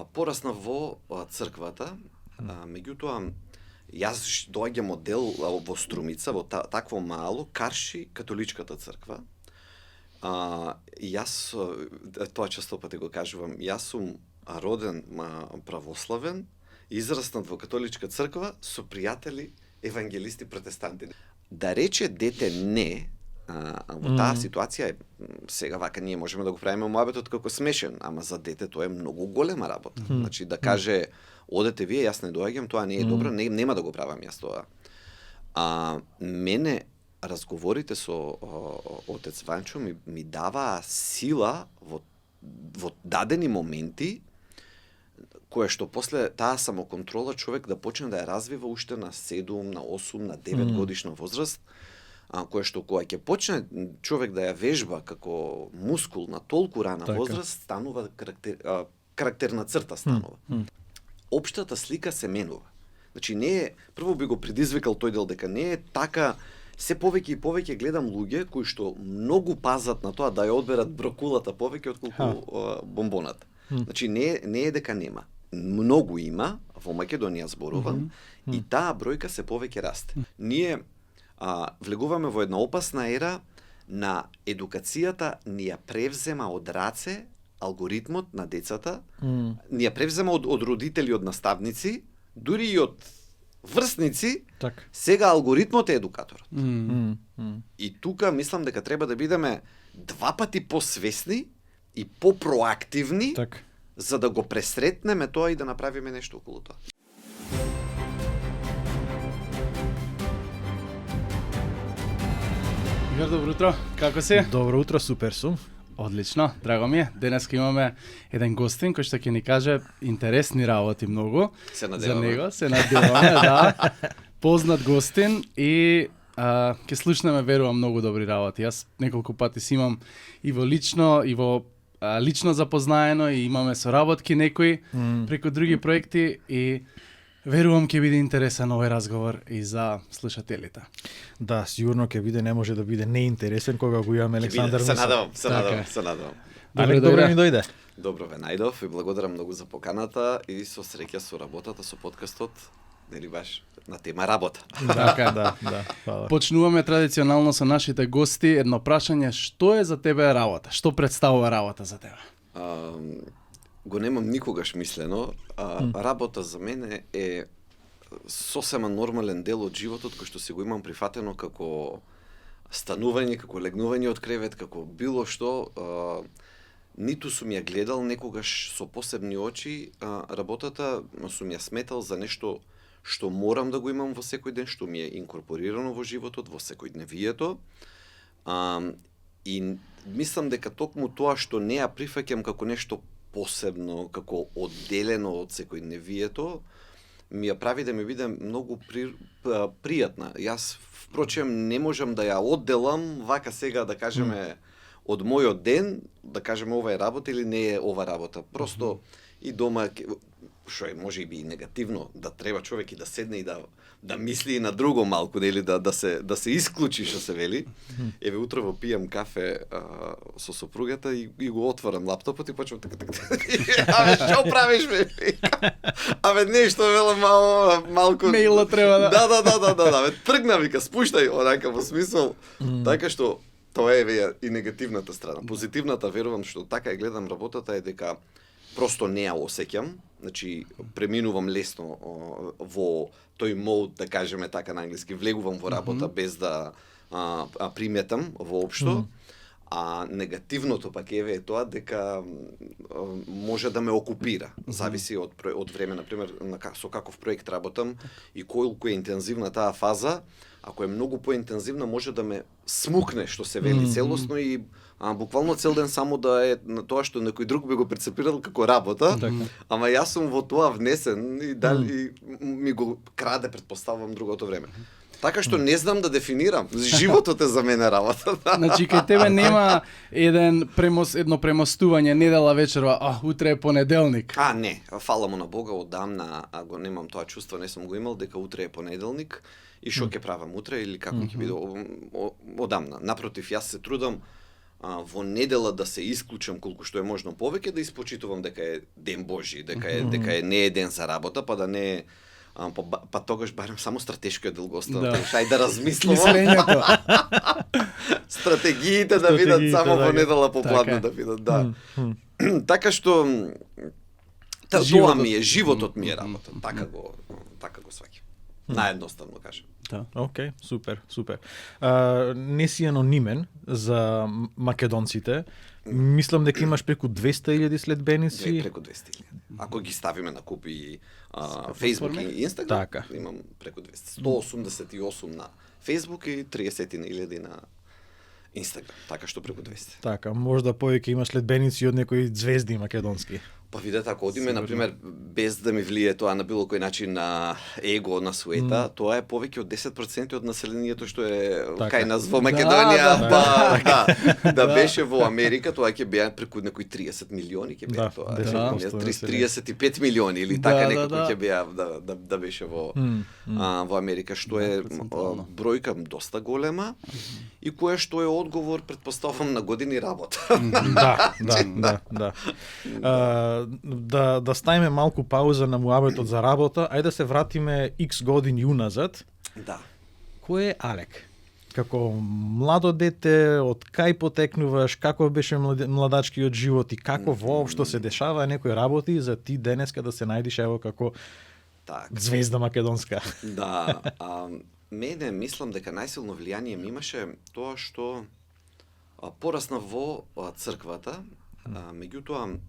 Порасна во црквата, меѓутоа јас доаѓам од дел во Струмица, во такво мало, Карши, католичката црква. Јас, тоа често пати го кажувам, јас сум роден православен, израснат во католичка црква со пријатели евангелисти протестанти. Да рече дете не, во таа ситуација сега вака ние можеме да го правиме муабетот како смешен, ама за дете тоа е многу голема работа. Значи да каже одете вие, јас не доаѓам, тоа не е добро, нема да го правам јас тоа. Мене разговорите со отец Ванчо ми даваа сила во дадени моменти, кое што после таа самоконтрола човек да почне да ја развива уште на 7, на 8, на 9 годишна возраст, кое што кога ќе почне човек да ја вежба како мускул на толку рана возраст, станува карактерна црта станува. Општата слика се менува. Значи не е, прво би го предизвикал тој дел дека не е така. Се повеќе и повеќе гледам луѓе кои што многу пазат на тоа да ја одберат брокулата повеќе отколку бомбоната. Значи не е дека нема. Многу има, во Македонија зборувам, и таа бројка се повеќе расте. Ние влегуваме во една опасна ера на едукацијата, ни ја превзема од раце алгоритмот на децата, ни ја превзема од родители, од наставници, дури и од врсници, сега алгоритмот е едукаторот. И тука мислам дека треба да бидеме 2 пати посвесни и попроактивни, за да го пресретнеме тоа и да направиме нешто околу тоа. Игор, добро утро, како си? Добро утро, супер сум. Одлично, драго ми е. Денеска имаме еден гостин кој што ќе ни каже интересни работи многу. Се надеваме. За него, се надеваме, да. Познат гостин и ќе слушнеме, верувам, многу добри работи. Јас неколку пати си имам и во лично, и во лично запознаено, и имаме соработки некои преку други проекти и верувам ќе биде интересен овој разговор и за слушателите. Да, сигурно ќе биде, не може да биде неинтересен кога го имаме Александар. Се надевам. Алек, добро ми дојде. Добро ве најдов и благодарам многу за поканата и со среќа со работата со подкастот, нели баш на тема работа. Да, фала. Почнуваме традиционално со нашите гости едно прашање, што е за тебе работа? Што представува работа за тебе? Го немам никогаш мислено. Работа за мене е сосема нормален дел од животот кој што си го имам прифатено како станување, како легнување од кревет, како било што. Ниту сум ја гледал некогаш со посебни очи работата, сум ја сметал за нешто што морам да го имам во секој ден, што ми е инкорпорирано во животот, во секојдневието. И мислам дека токму тоа што не ја прифаќам како нешто посебно, како одделено од секојдневието, ми ја прави да ми биде многу пријатна. Јас, впрочем, не можам да ја одделам вака сега, да кажеме, од мојот ден, да кажеме ова е работа или не е ова работа. Просто и дома, што е може би и негативно, да треба човек и да седне и да мисли и на друго малку, нели, да се исклучи, што се вели. Еве утрово пијам кафе со сопругата и го отварам лаптопот и почнам така. Абе, што правиш бе? Абе, нешто велам малку. Мејла треба да. Да. Тргна, вика, спуштај, онака во смисол. Така што тоа е и негативната страна. Позитивната, верувам, што така ја гледам работата, е дека просто не ја осеќам, значи преминувам лесно во тој мод, да кажеме така на англиски, влегувам во работа без да приметам воопшто. А негативното пак е тоа дека може да ме окупира. Зависи од време, например, со каков проект работам и колку е интензивна таа фаза. Ако е многу поинтензивна, може да ме смукне, што се вели целосно и буквално цел ден само да е на тоа што некој друг би го прецепирал како работа, ама јас сум во тоа внесен и дали ми го краде, предпоставувам, другото време. Така што не знам да дефинирам. Животот е за мене работа. Значи, кај тебе нема едно премостување, недела вечерва, утре е понеделник. Не, фала му на Бога, одамна го немам тоа чувство, не сум го имал, дека утре е понеделник и што ќе правам утре или како ќе биде одамна. Напротив, јас се трудам во недела да се исклучам колку што е можно повеќе, да испочитувам дека е ден Божи, дека е не е ден за работа, па да не е па тогаш барем само стратешкиот дел го оставам, ај да размислам. Мислењето. Стратегиите да видат само во недела попладне да видат, да. Така што тоа ми е, животот ми е работа. Така го сваќам. Наедноставно кажам. Да. Океј, супер. Не си анонимен за македонците. Мислам дека имаш преку 200.000 следбеници. Преку 200.000. Ако ги ставиме на купи Facebook и Instagram, така. Имам преку 200. 188 на Facebook и 30.000 на Instagram, така што преку 200. Така, можда повеќе имаш следбеници од некои звезди македонски. Па видете, ако одиме, например, без да ми влие тоа на било кој начин на его на суета, тоа е повеќе од 10% од населението што е кај нас во Македонија, да беше во Америка, тоа ќе беа преку некои 30 милиони ќе беа тоа. 35 милиони или така некако ќе беа да беше во Америка, што е бројка доста голема и кое што е одговор, претпоставам, на години работа. Да ставиме малку пауза на муабетот за работа, ајде да се вратиме X години уназад. Да. Кој е Алек? Како младо дете, од кај потекнуваш, каков беше младачкиот живот и како воопшто се дешава некои работи за ти денеска да се најдиш ево како звезда македонска? Да, мене мислам дека најсилно влијание ми имаше тоа што порасна во црквата, меѓутоа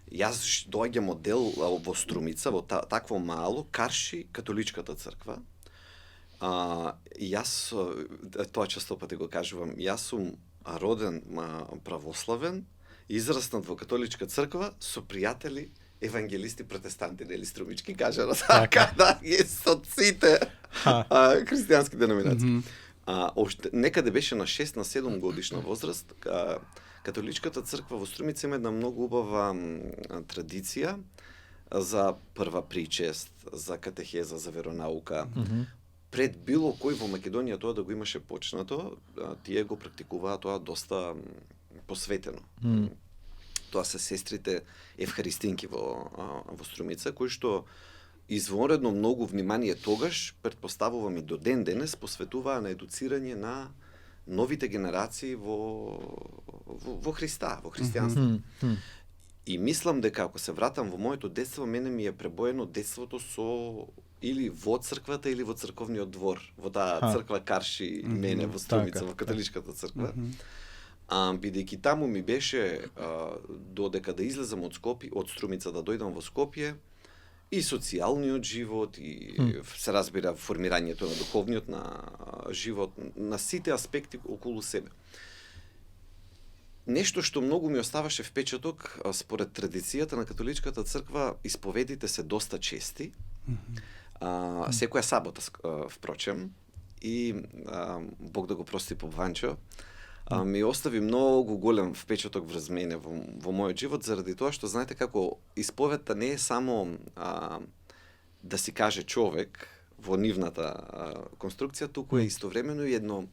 јас доаѓам од дел во Струмица, во такво мало, Карши католичката црква. Јас, тоа често пати го кажувам, јас сум роден православен, израснат во католичка црква со пријатели евангелисти протестанти, нели струмички кажано така, да, од сите христијански деноминации. Некаде беше на 6 на 7 годишна возраст, католичката црква во Струмица има една многу убава традиција за прва причест, за катехеза, за веронаука. Пред било кој во Македонија тоа да го имаше почнато, тие го практикуваа тоа доста посветено. Тоа се сестрите евхаристинки во Струмица, кои што извонредно многу внимание тогаш, претпоставувам и до ден денес, посветуваа на едуцирање на новите генерации во Христа, во христијанство. И мислам дека ако се вратам во моето детство, мене ми е пребоено детството со или во црквата или во црковниот двор, во таа црква Карши мене во Струмица, во католичката црква. Бидејќи таму ми беше додека да излезам од Скопје, од Струмица да дојдам во Скопје, и социјалниот живот, и се разбира формирањето на духовниот на живот, на сите аспекти околу себе. Нешто што многу ми оставаше впечаток, според традицијата на католичката црква, исповедите се доста чести, секоја сабота, впрочем, и Бог да го прости Попванчо, ми остави многу голем впечаток врз мене во мојот живот, заради тоа што знаете како исповедта не е само да си каже човек во нивната конструкција, туку е истовремено и едно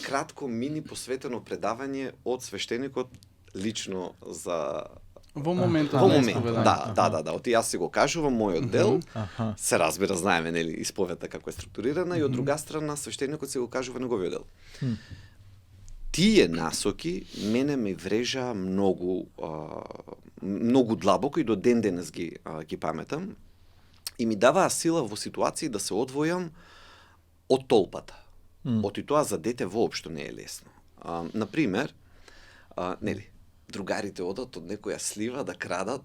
кратко мини посветено предавање од свештеникот лично за во моментот. Да. Оти јас си го кажувам мојот дел, се разбира, знаеме нели исповедта како е структурирана, и од друга страна свештеникот си го кажува неговиот дел. Тие насоки мене ме врежа многу длабоко и до ден денес ги паметам и ми даваа сила во ситуации да се одвојам од толпата. Оти тоа за дете воопшто не е лесно. Например, нели, другарите одат од некоја слива да крадат,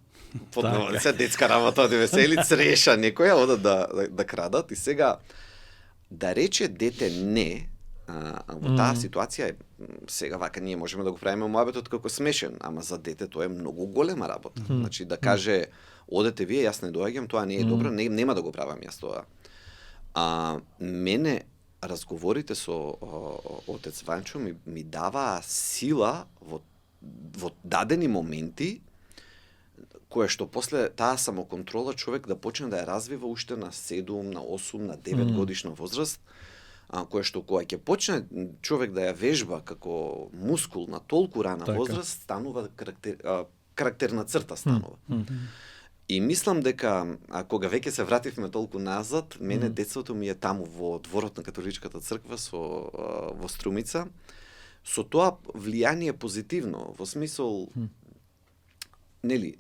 се детска работа од веселица, реша некоја, одат да крадат и сега да рече дете не, во таа ситуација сега вака ние можеме да го правиме муабетот како смешен, ама за дете тоа е многу голема работа. Значи да каже одете вие, јас не доаѓам, тоа не е добро, нема да го правам јас тоа. Мене разговорите со отец Ванчо ми даваа сила во дадени моменти, кое што после таа самоконтрола човек да почне да ја развива уште на 7, на 8, на 9 годишна возраст, кое што кога ќе почне човек да ја вежба како мускул на толку рана возраст, станува карактерна црта станува. И мислам дека, кога веќе се вративме толку назад, мене детството ми е таму во дворот на католичката црква во Струмица, со тоа влијание позитивно, во смисол, нели,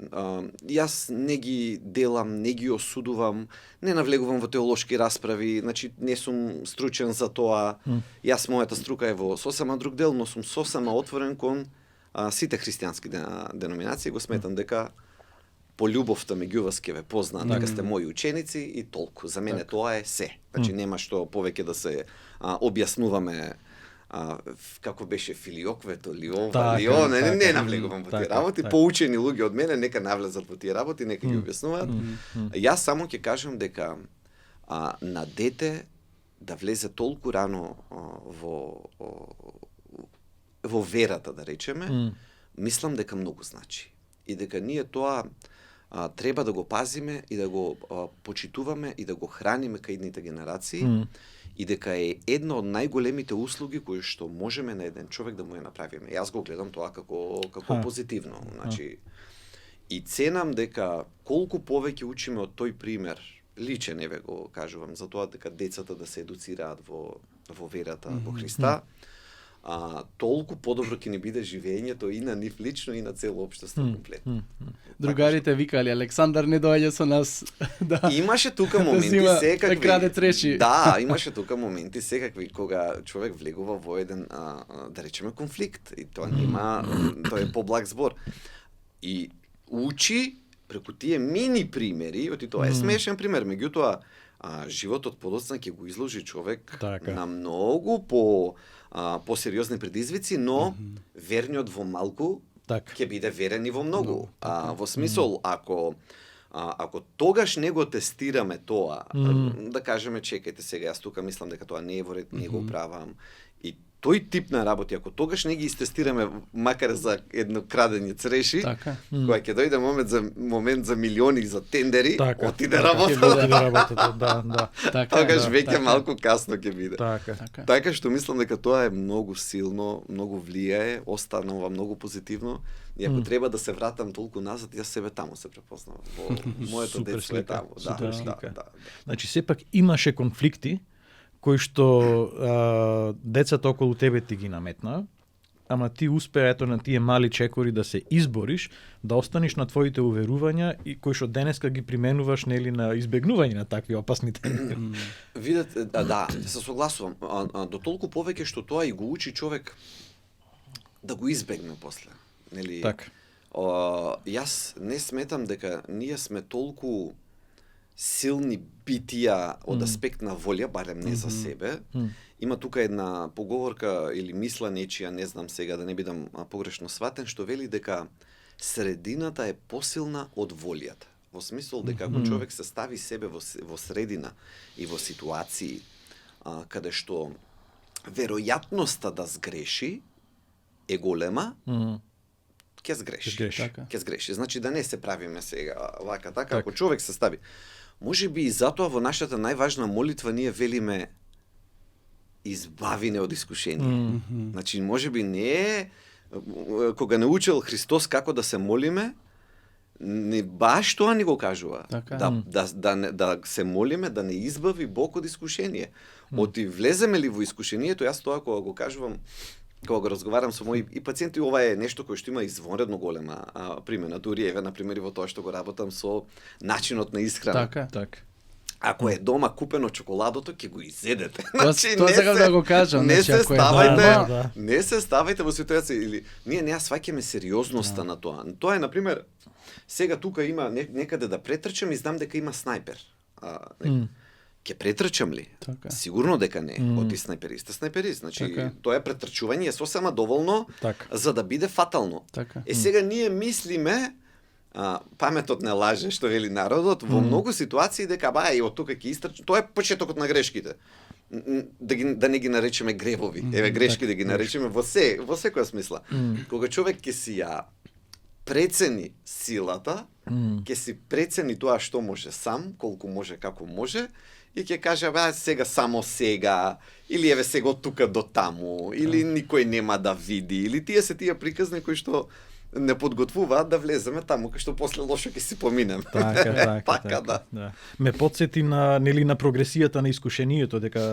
јас не ги делам, не ги осудувам, не навлегувам во теолошки расправи, значи не сум стручен за тоа. Јас мојата струка е во сосема друг дел, но сум сосема отворен кон сите христијански деноминации, го сметам дека по љубовта меѓу вас ќе ве познаат дека сте мои ученици и толку. За мене тоа е се. Значи нема што повеќе да се објаснуваме како беше филиоквето ли ова ли она, не навлегувам во тие работи, поучени луѓе од мене нека навлезат во тие работи, нека ги објаснуваат. Јас само ќе кажам дека на дете да влезе толку рано во верата, да речеме, мислам дека многу значи. И дека ние тоа треба да го пазиме и да го почитуваме и да го храниме кај идните генерации и дека е една од најголемите услуги кои што можеме на еден човек да му ја направиме. Јас го гледам тоа како позитивно, значи и ценам дека колку повеќе учиме од тој пример, личен еве го кажувам за тоа дека децата да се едуцираат во верата во Христа, толку подобро ќе ни биде живењето и на нив лично и на цело општество комплетно. Другарите викали Александар не доаѓа со нас. Имаше тука моменти секакви. краде треши. Да, имаше тука моменти секакви кога човек влегува во еден да речеме конфликт и тоа нема, тоа е поблаг збор. И учи преку тие мини примери, оти тоа е смешен пример, меѓутоа животот подоцна ќе го изложи човек на многу посериозни предизвици, но верниот во малку ќе биде верен и во многу. Во смисол, ако тогаш не го тестираме тоа, да кажеме, чекајте сега, јас тука мислам дека тоа не е во ред, не го правам. И тој тип на работи, ако тогаш не ги истестираме, макар за едно крадење цреши, кога ќе дојде момент за милиони за тендери, отиде работата. Тогаш веќе малку касно ќе биде. Така што мислам дека тоа е многу силно, многу влијае, останува многу позитивно. И ако треба да се вратам толку назад, јас себе таму се препознавам. Во моето детство е таму. Значи сепак имаше конфликти кои што децата околу тебе ти ги наметна, ама ти успеа ето на тие мали чекори да се избориш, да останеш на твоите уверувања и кои што денеска ги применуваш нели на избегнување на такви опасни теми. Видете, да, се согласувам. До толку повеќе што тоа и го учи човек да го избегне после. Нели? Така. Јас не сметам дека ние сме толку силни битија од аспект на волја, барем не за себе. Има тука една поговорка или мисла нечија, не знам сега да не бидам погрешно сватен, што вели дека средината е посилна од волјата. Во смисол дека ако човек се стави себе во средина и во ситуации каде што веројатноста да сгреши е голема, ќе сгреши. Значи да не се правиме сега вака така, ако човек се стави. Може би и затоа во нашата најважна молитва ние велиме избави не од искушение. Значи може би не е кога не учел Христос како да се молиме, не баш тоа ни го кажува. Да се молиме да не избави Бог од искушение. Оти влеземе ли во искушението, јас тоа кога го кажувам, кога го разговарам со мои и пациенти, ова е нешто кое што има извонредно голема примена. Дури еве на пример во тоа што го работам со начинот на исхрана. Така. Ако е дома купено чоколадото, ќе го изедете. Значи тоа сакам да го кажам, не се ставајте во ситуација или ние не ја сваќаме сериозноста на тоа. Тоа е на пример сега тука има некаде да претрчам и знам дека има снајпер. Ќе претрчам ли? Сигурно дека не. Оти снајперист, значи тоа е претрчување е сосема доволно за да биде фатално. Сега ние мислиме, паметот не лаже, што вели народот, во многу ситуации дека и од тука ќе истрчам. Тоа е почетокот на грешките. Да не ги наречеме гревови. Еве грешки да ги наречеме во секоја смисла. Кога човек ќе си ја прецени силата, ќе си прецени тоа што може сам, колку може, како може, и ќе каже, сега само сега, или еве сега од тука до таму, или никој нема да види, или тие се тие приказни кои што не подготвуваат да влеземе таму, кај што после лошо ќе си поминеме. Така, да. Ме потсети на прогресијата на искушението, дека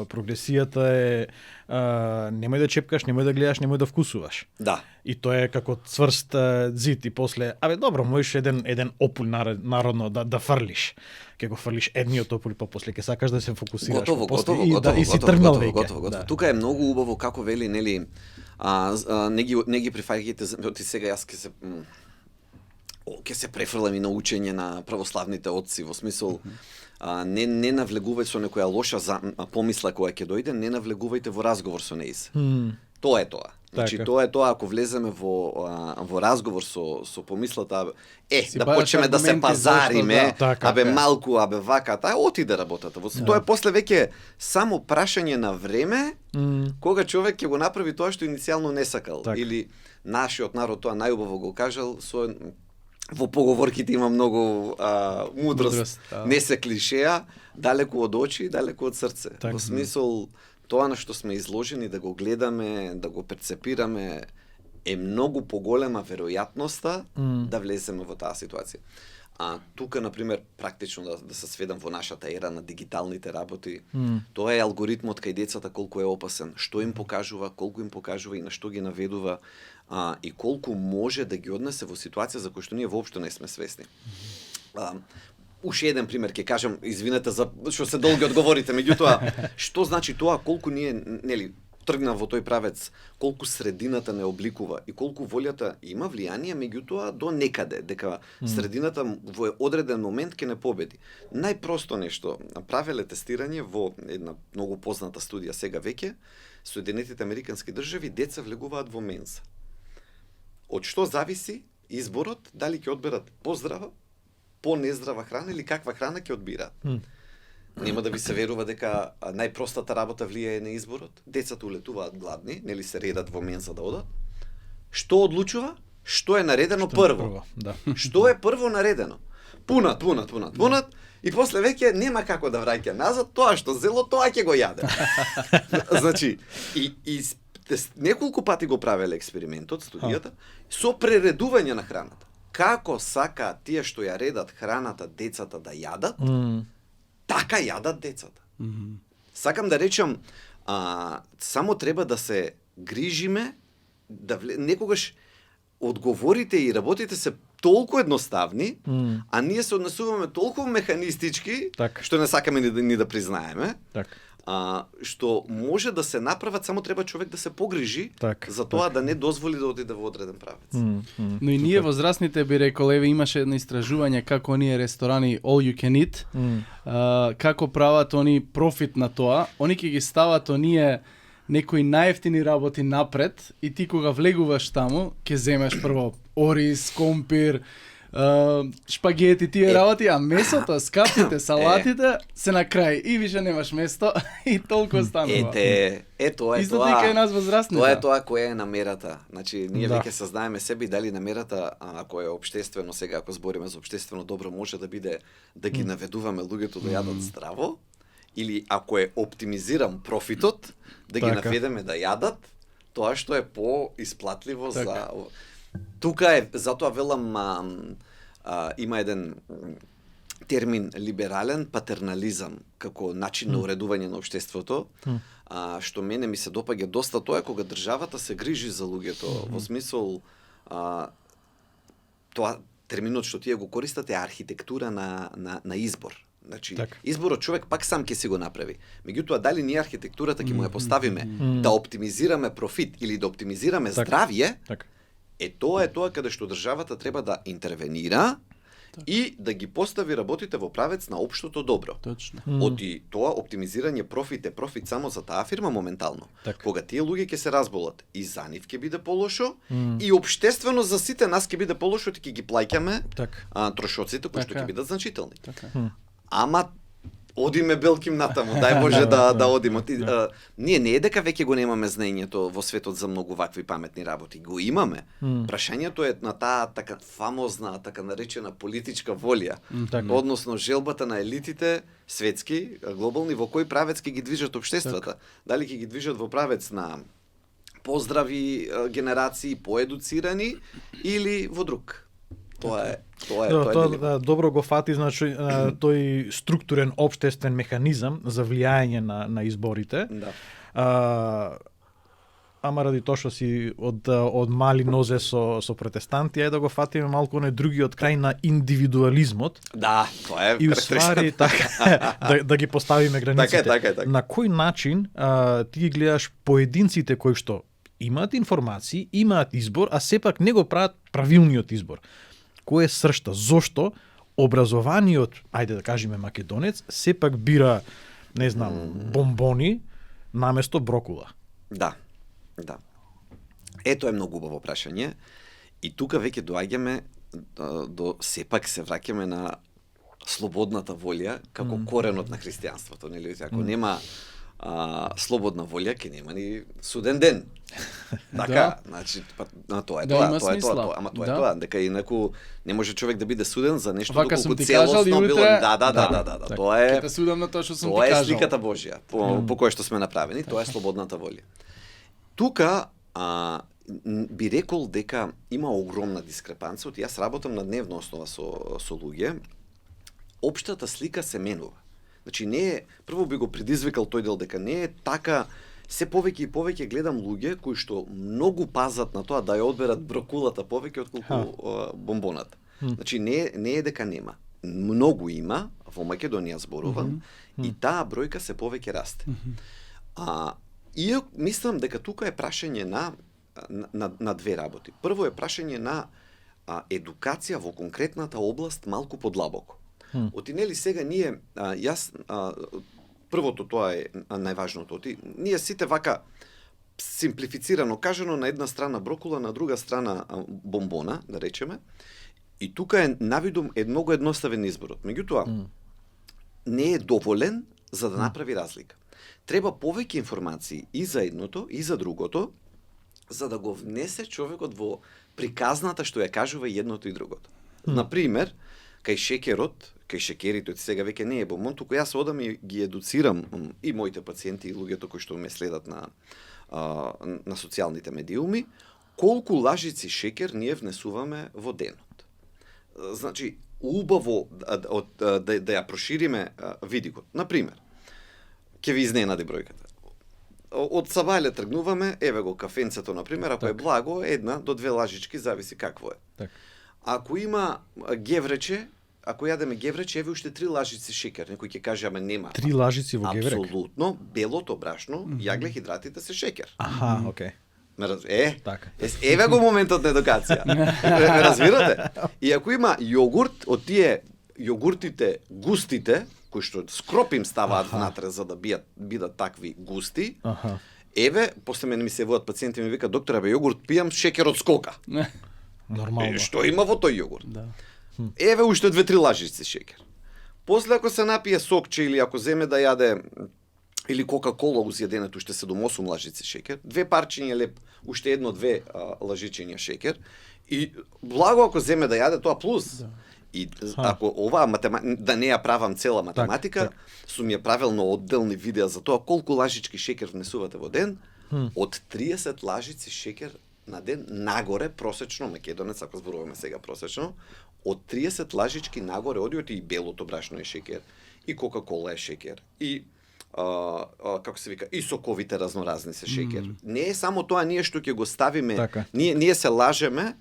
прогресијата е немој да чепкаш, немој да гледаш, немој да вкусуваш. Да. И тоа е како цврст зид и после, добро, можеш еден опуль народно да фрлиш. Ке го фрлиш едниот опуль, па после ке сакаш да се фокусираш. Готово. И си тргнал веќе. Готово. Да. Тука е многу убаво како вели, нели, не ги прифаќајте, ти сега јас ќе се префрлам и на учење на православните отци, во смисол не навлегувај со некоја лоша помисла која ќе дојде, не навлегувајте во разговор со неиз. Тоа е тоа. Значи, тоа е тоа, ако влеземе во разговор со помислата, да почнеме да се пазариме, малку, вака, отиде работата. Тоа е после веќе само прашање на време, кога човек ќе го направи тоа што иницијално не сакал. Или нашиот народ тоа најубаво го кажал, во поговорките има многу мудрост. Не се клишеа, далеку од очи, далеку од срце. Во смисол, тоа на што сме изложени, да го гледаме, да го перцепираме, е многу поголема веројатноста да влеземе во таа ситуација. Тука, например, практично да се сведам во нашата ера на дигиталните работи, тоа е алгоритмот кај децата колку е опасен, што им покажува, колку им покажува и на што ги наведува, и колку може да ги однесе во ситуација за која што ние воопшто не сме свесни. Уште еден пример ќе кажам, извинете за што се долги одговорите, меѓутоа, што значи тоа, колку ние, нели, тргна во тој правец, колку средината не обликува и колку волјата има влијание, меѓутоа до некаде, дека средината во одреден момент ќе не победи. Најпросто нешто, правеле тестирање во една многу позната студија сега веќе, Соединетите Американски држави, деца влегуваат во менса. Од што зависи изборот, дали ќе одберат поздрава, по-нездрава храна или каква храна ќе одбираат. Нема да ви се верува дека најпростата работа влијае на изборот. Децата улетуваат гладни, нели се редат во менса да одат. Што одлучува? Што е наредено прво? Што е прво наредено? Пунат. И после веќе нема како да враќа назад, тоа што зело, тоа ќе го јаде. Значи, и неколку пати го правеле експериментот, студијата, со прередување на храната. Како сака тие што ја редат храната децата да јадат, така јадат децата. Сакам да речам, само треба да се грижиме, некогаш одговорите и работите се толку едноставни, а ние се однесуваме толку механистички, што не сакаме ни да признаеме, што може да се направат, само треба човек да се погрижи за тоа да не дозволи да оди во одреден правец. Но и ние возрастните би рекол, еве имаше едно истражување како оние ресторани all you can eat, како прават они профит на тоа, они ќе ги стават оние некои најевтини работи напред и ти кога влегуваш таму, ќе земеш прво ориз, компир, шпагети, тие работи, а месото, скапите, салатите се на крај и више немаш место и толку останува. Тоа е исто така и нас возрастните. Тоа е тоа која е намерата. Значи, ние веќе сознаеме себе и дали намерата, ако е општествено, сега ако збориме за општествено добро, може да биде да ги наведуваме луѓето да јадат здраво, или ако е оптимизиран профитот, да ги наведеме да јадат тоа што е поисплатливо за... Тука е, затоа велам, има еден термин либерален патернализам како начин на уредување на општеството, што мене ми се допаѓа доста тоа кога државата се грижи за луѓето, во смисол тоа терминот што тие го користат е архитектура на избор. Значи, изборот човек пак сам ќе си го направи. Меѓутоа, дали ние архитектурата ќе му ја поставиме да оптимизираме профит или да оптимизираме здравје, тоа е тоа каде што државата треба да интервенира и да ги постави работите во правец на општото добро. Точно. Оти тоа оптимизирање профит е профит само за таа фирма моментално. Кога тие луѓе ќе се разболат, и за нив ќе биде полошо, и општествено за сите нас ќе биде полошо, ќе ги плаќаме трошоците кои што ќе бидат значителни. Ама Одиме белким натаму, дај Боже да одиме. Ние не е дека веќе го немаме знаењето во светот за многу вакви паметни работи, го имаме. Прашањето е на таа така фамозна, така наречена политичка волја, односно желбата на елитите светски, глобални, во кој правец ќе ги движат општествата. Дали ќе ги движат во правец на поздрави генерации, поедуцирани или во друг. Тоа е добро го фати, значи тој структурен општествен механизам за влијање на изборите. Да. Ама ради тоа што си од мали нозе со протестанти, да го фатиме малку на другиот крај на индивидуализмот. Да, тоа е. И уствари така да ги поставиме границите. Така. На кој начин ти ги гледаш поединците кои што имаат информации, имаат избор, а сепак не го прават правилниот избор. Кој е сршта? Зошто образованиот, ајде да кажеме македонец, сепак бира, не знам, бомбони наместо брокула? Да. Ето е многу убаво прашање. И тука веќе доаѓаме до сепак се враќаме на слободната волја како коренот на христијанството, нели? Ако нема слободна волја, ќе нема ни суден ден. Така, значи, тоа е тоа. Ама тоа е тоа, дека инаку не може човек да биде суден за нешто доколку целосно било. Да. Тоа е. Ќе те судам на тоа што сум ти кажал. Тоа кажал. е сликата Божја, по која што сме направени, тоа е слободната волја. Тука би рекол дека има огромна дискрепанција, јас работам на дневна основа со луѓе. Општата слика се менува. Значи не е, прво би го предизвикал тој дел дека не е така, се повеќе и повеќе гледам луѓе кои што многу пазат на тоа да ја одберат брокулата повеќе отколку бомбоната. Значи не е дека нема. Многу има, во Македонија зборувам, и таа бројка се повеќе расте. И мислам дека тука е прашање на две работи. Прво е прашање на едукација во конкретната област малку подлабоко. Отинели сега ние, првото тоа е најважното. Ние сите вака симплифицирано кажано на една страна брокула, на друга страна бомбона, да речеме. И тука е навидум многу едноставен изборот. Меѓутоа, не е доволен за да направи разлика. Треба повеќе информации и за едното, и за другото, за да го внесе човекот во приказната што ја кажува и едното и другото. Например, кај шекерот, кај шекерите сега веќе не е бомбон, туку јас одам и ги едуцирам и моите пациенти и луѓето кои што ме следат на социјалните медиуми, колку лажици шекер ние внесуваме во денот. Значи, убаво да ја прошириме видикот. Например, ќе ви изненади бројката. Од Савајле тргнуваме, еве го кафенцето, например, ако е благо, 1 до 2 лажички, зависи какво е. Ако има геврече, ако јадеме геврече, еве уште 3 лажици шекер. Некој ќе каже, ама нема. 3 лажици во геврек? Апсолутно, белото брашно, јаглехидратите се шекер. Аха, окей. Така. Еве го моментот на едукација. Ме разбирате? И ако има јогурт, од тие јогуртите густите, кои што скропим ставаат внатре за да бидат такви густи, еве, после мене ми се водат пациенти и ми вика, доктор, бе, јогурт пијам, шекерот скока. Нормално. Што има во тој јогурт? Да. Еве уште 2-3 лажици шекер. После ако се напие сокче или ако земе да јаде или кока-кола узјаденет уште 7-8 лажици шекер, 2 парчиња леп, уште 1-2 лажичиња шекер и благо ако земе да јаде тоа плюс. И ако оваа да не ја правам цела математика, сум ја правил на одделни видеа за тоа колку лажички шекер внесувате во ден, од 30 лажици шекер на ден нагоре просечно, македонец, ако зборуваме сега просечно, од 30 лажички нагоре одиот и белото брашно е шекер, и кока-кола е шекер, и како се вика, и соковите разноразни се шекер. Не е само тоа ние што ќе го ставиме, ние се лажеме,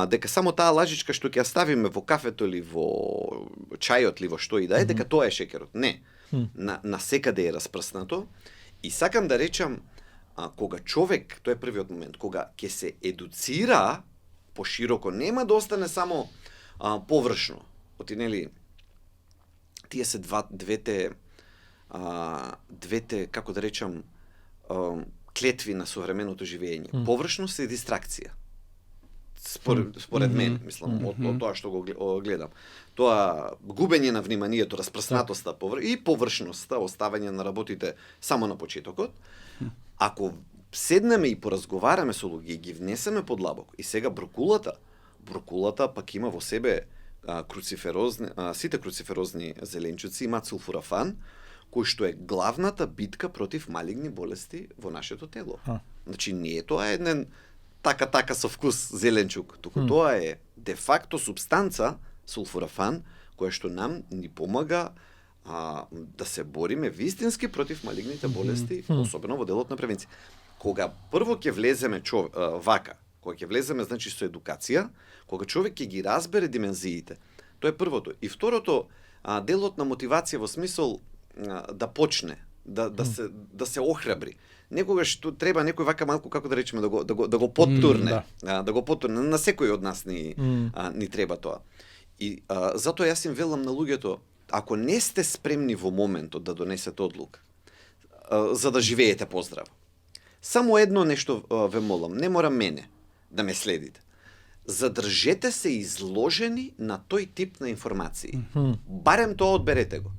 дека само таа лажичка што ќе ја ставиме во кафето или во чајот или во што и да е, дека тоа е шекерот. Не. На секаде е распрснато. И сакам да речам, кога човек, тоа е првиот момент, кога ќе се едуцира пошироко, нема да остане само површно. Отинели, тие се двете, како да речам, клетви на современото живење. Површност и дистракција. според мене, мислам, од тоа што го гледам. Тоа губење на вниманието, распрснатоста и површноста, оставање на работите само на почетокот. Ако седнеме и поразговараме со луѓе, ги внесеме подлабоко, и сега брокулата пак има во себе сите круциферозни зеленчуци имаат сулфурафан, кој што е главната битка против малигни болести во нашето тело. Значи не е тоа еден така со вкус зеленчук, туку тоа е де факто субстанца сулфурафан која што нам ни помага да се бориме вистински против малигните болести, особено во делот на превенција. Кога прво ќе влеземе кога ќе влеземе значи со едукација, кога човек ќе ги разбере димензиите. Тоа е првото. И второто, делот на мотивација во смисол да почне, да се охрабри. Некогаш треба некој вака малку, како да речеме, да го поттурне, да го поттурне. На секој од нас ни треба тоа. И затоа јас им велам на луѓето, ако не сте спремни во моментот да донесете одлука, за да живеете поздраво, само едно нешто ве молам, не мора мене да ме следите. Задржете се изложени на тој тип на информации. Барем тоа одберете го.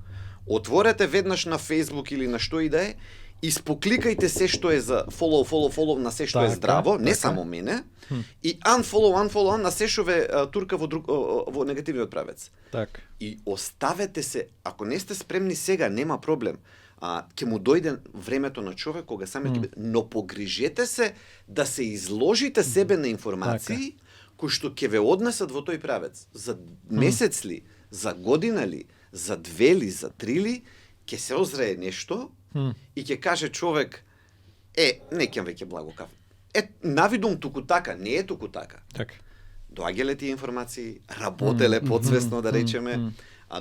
Отворете веднаш на Facebook или на што и да е, испокликајте се што е за follow на се што е здраво, не само мене, и unfollow на се што ве турка во негативниот правец. И оставете се, ако не сте спремни сега, нема проблем. Ќе му дојде времето на човек кога самиот ќе биде, но погрижете се да се изложите себе на информации кои што ќе ве однесат во тој правец. За месец ли, за година ли, за 2 ли, за 3 ли, ќе се озрее нешто и ќе каже човек, не ќе веќе благо кафе. Навидум туку така, не е туку така. Доаѓале тие информации, работеле подсвесно да речеме,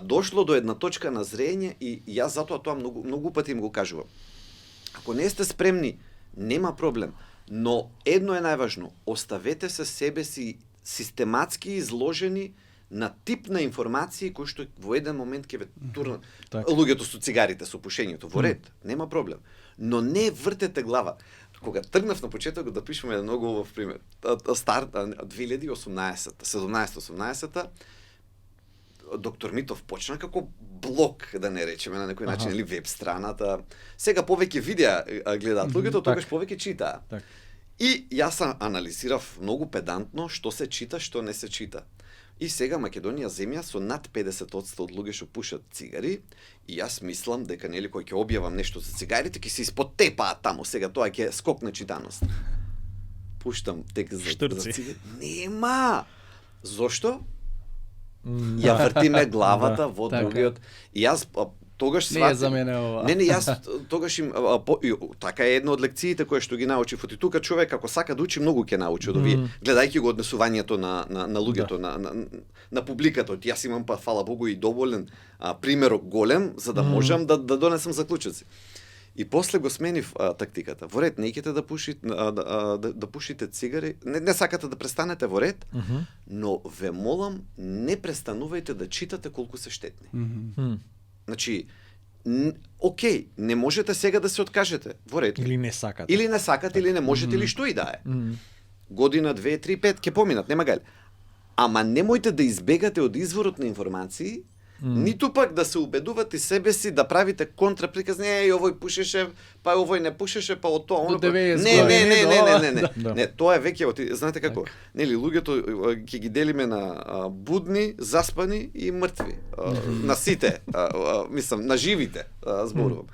дошло до една точка на зрење и јас затоа тоа многу пати им го кажувам. Ако не сте спремни, нема проблем, но едно е најважно, оставете се себе си систематски изложени на тип на информации кои што во еден момент ќе ве турнат. Луѓето со цигарите, со пушењето, во ред, нема проблем. Но не вртете глава. Кога тргнав на почетокот да пишеме еден многу убав пример, старт 2018-18, доктор Митов почна како блог, да не речеме на некој начин, или веб страната. Сега повеќе видеа гледаат луѓето, тогаш повеќе читаа. И јас анализирав многу педантно што се чита, што не се чита. И сега Македонија земја со над 50% од луѓе што пушат цигари, и јас мислам дека нели кој ќе објавам нешто за цигарите, ќе се испотепаат таму, сега тоа ќе скокне читаност. Пуштам текст за цигари. Нема! Зошто? Ја вртиме главата во другиот. И јас тогаш сватим. Не е за мене ова. Не, јас тогаш им така е една од лекциите која што ги научив. И тука човек ако сака да учи многу ќе научи од овие, гледајќи го однесувањето на луѓето, на публиката. Јас имам фала Богу и доволен примерок голем за да можам да донесам заклучоци. И после го сменив тактиката. Во ред, не икете да пушите цигари, не сакате да престанете во ред, но ве молам, не престанувајте да читате колку се штетни. Значи, окей, не можете сега да се откажете, во ред. Или не сакате. Или не сакате, или не можете, или што и да е. Година, 2, 3, 5, ќе поминат, нема гајле. Ама немојте да избегате од изворот на информации, ниту пак да се убедувате себе си да правите контраприказ, не, овој пушеше, па овој не пушеше, па од тоа, не, тоа е веќе, знаете како, нели, луѓето ќе ги делиме на будни, заспани и мртви, на сите, мислам, на живите, зборувам.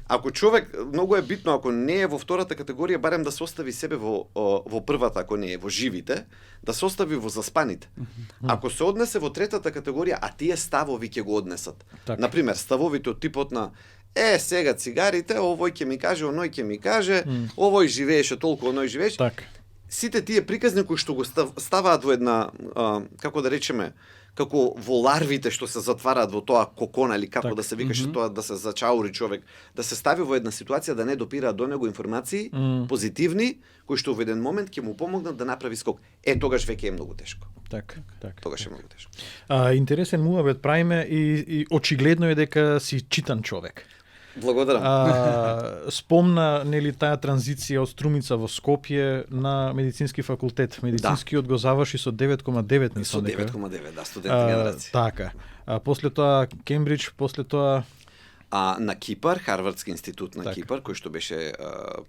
Ако човек, многу е битно, ако не е во втората категорија, барем да се остави себе во првата, ако не е во живите, да се остави во заспаните. Ако се однесе во третата категорија, а тие ставови ќе го однесат. Например, ставовите од типот на сега цигарите, овој ќе ми каже, оној ќе ми каже, овој живееше толку, оној живееше. Сите тие приказни кои што го ставаат во една, како да речеме, како во ларвите што се затвараат во тоа кокон, или како да се викаше тоа, да се зачаури човек, да се стави во една ситуација да не допираат до него информации позитивни, кои што во еден момент ќе му помогнат да направи скок. Тогаш веќе е многу тешко. Тогаш е многу тешко. Интересен муабет правиме и очигледно е дека си читан човек. Благодарам. Спомна нели таа транзиција од Струмица во Скопје на медицински факултет. Медицинскиот го заврши со 9,9 Со мислам дека. 9,9, да, студентска генерација. Така. После тоа Кембридж, после тоа На Кипар, Харвардски институт на Така. Кипар, кој што беше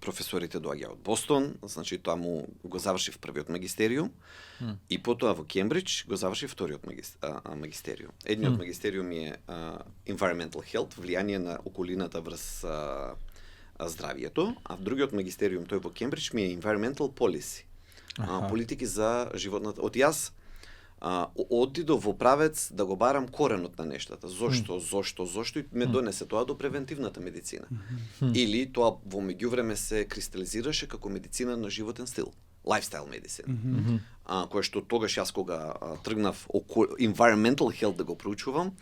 професорите доаѓа од Бостон, значи таму го завршив првиот магистериум, и потоа во Кембридж го завршив вториот магистериум. Едниот магистериум е Environmental Health, влијание на околината врз здравието, а другиот магистериум тој во Кембридж ми е Environmental Policy, политики за животната. Од јас отидов во правец да го барам коренот на нештата. Зошто и ме донесе тоа до превентивната медицина. Или тоа во меѓувреме се кристализираше како медицина на животен стил, lifestyle medicine. Кое што тогаш јас кога тргнав environmental health да го проучувам,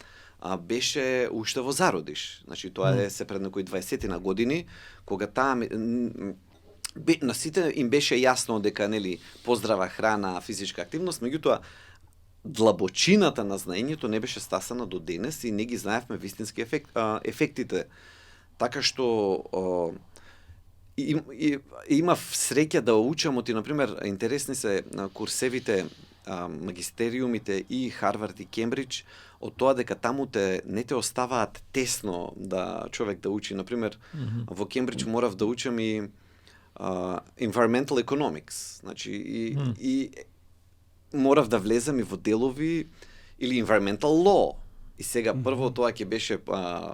беше уште во зародиш. Значи тоа е се пред некои 20 години, кога таа на сите им беше јасно дека нели поздрава храна, физичка активност, меѓутоа длабочината на знаењето не беше стасана до денес и не ги знаевме вистински ефектите. Така што имав среќа да учам и например интересни се курсевите, магистериумите и Харвард и Кембридж, од тоа дека таму не те оставаат тесно да човек да учи. Например, во Кембридж морав да учам и environmental economics, значи и морав да влезам и во делови или environmental law. И сега прво тоа ќе беше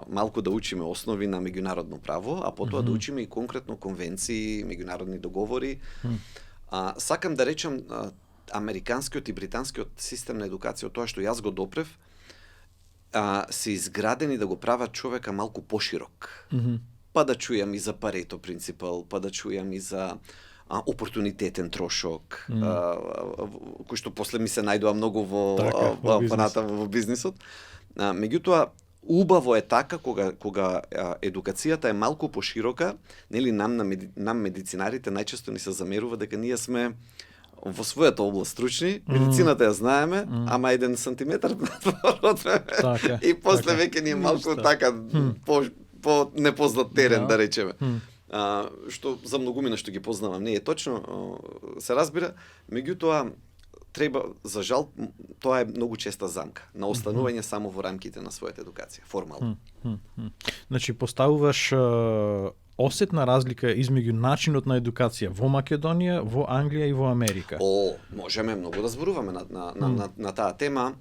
малку да учиме основи на меѓународно право, а потоа да учиме и конкретно конвенции, меѓународни договори. Сакам да речам, американскиот и британскиот систем на едукација, тоа што јас го допрев, се изградени да го прават човека малку поширок. Па да чујам и за Парето принципал, па да чујам и за опортунитетен трошок, кој што после ми се најдува многу во бизнисот. Меѓутоа, убаво е така кога едукацијата е малку поширока, нели нам медицинарите најчесто ни се замерува дека ние сме во својата област стручни, медицината ја знаеме, ама 1 сантиметар и после веќе ни е малку така по непознат терен, да речеме. Што за многумина што ги познавам не е точно, се разбира, меѓутоа треба, за жал, тоа е многу честа замка на останување само во рамките на својата едукација, формално. Значи поставуваш осетна разлика измеѓу начинот на едукација во Македонија, во Англија и во Америка. Можеме многу да зборуваме на таа тема.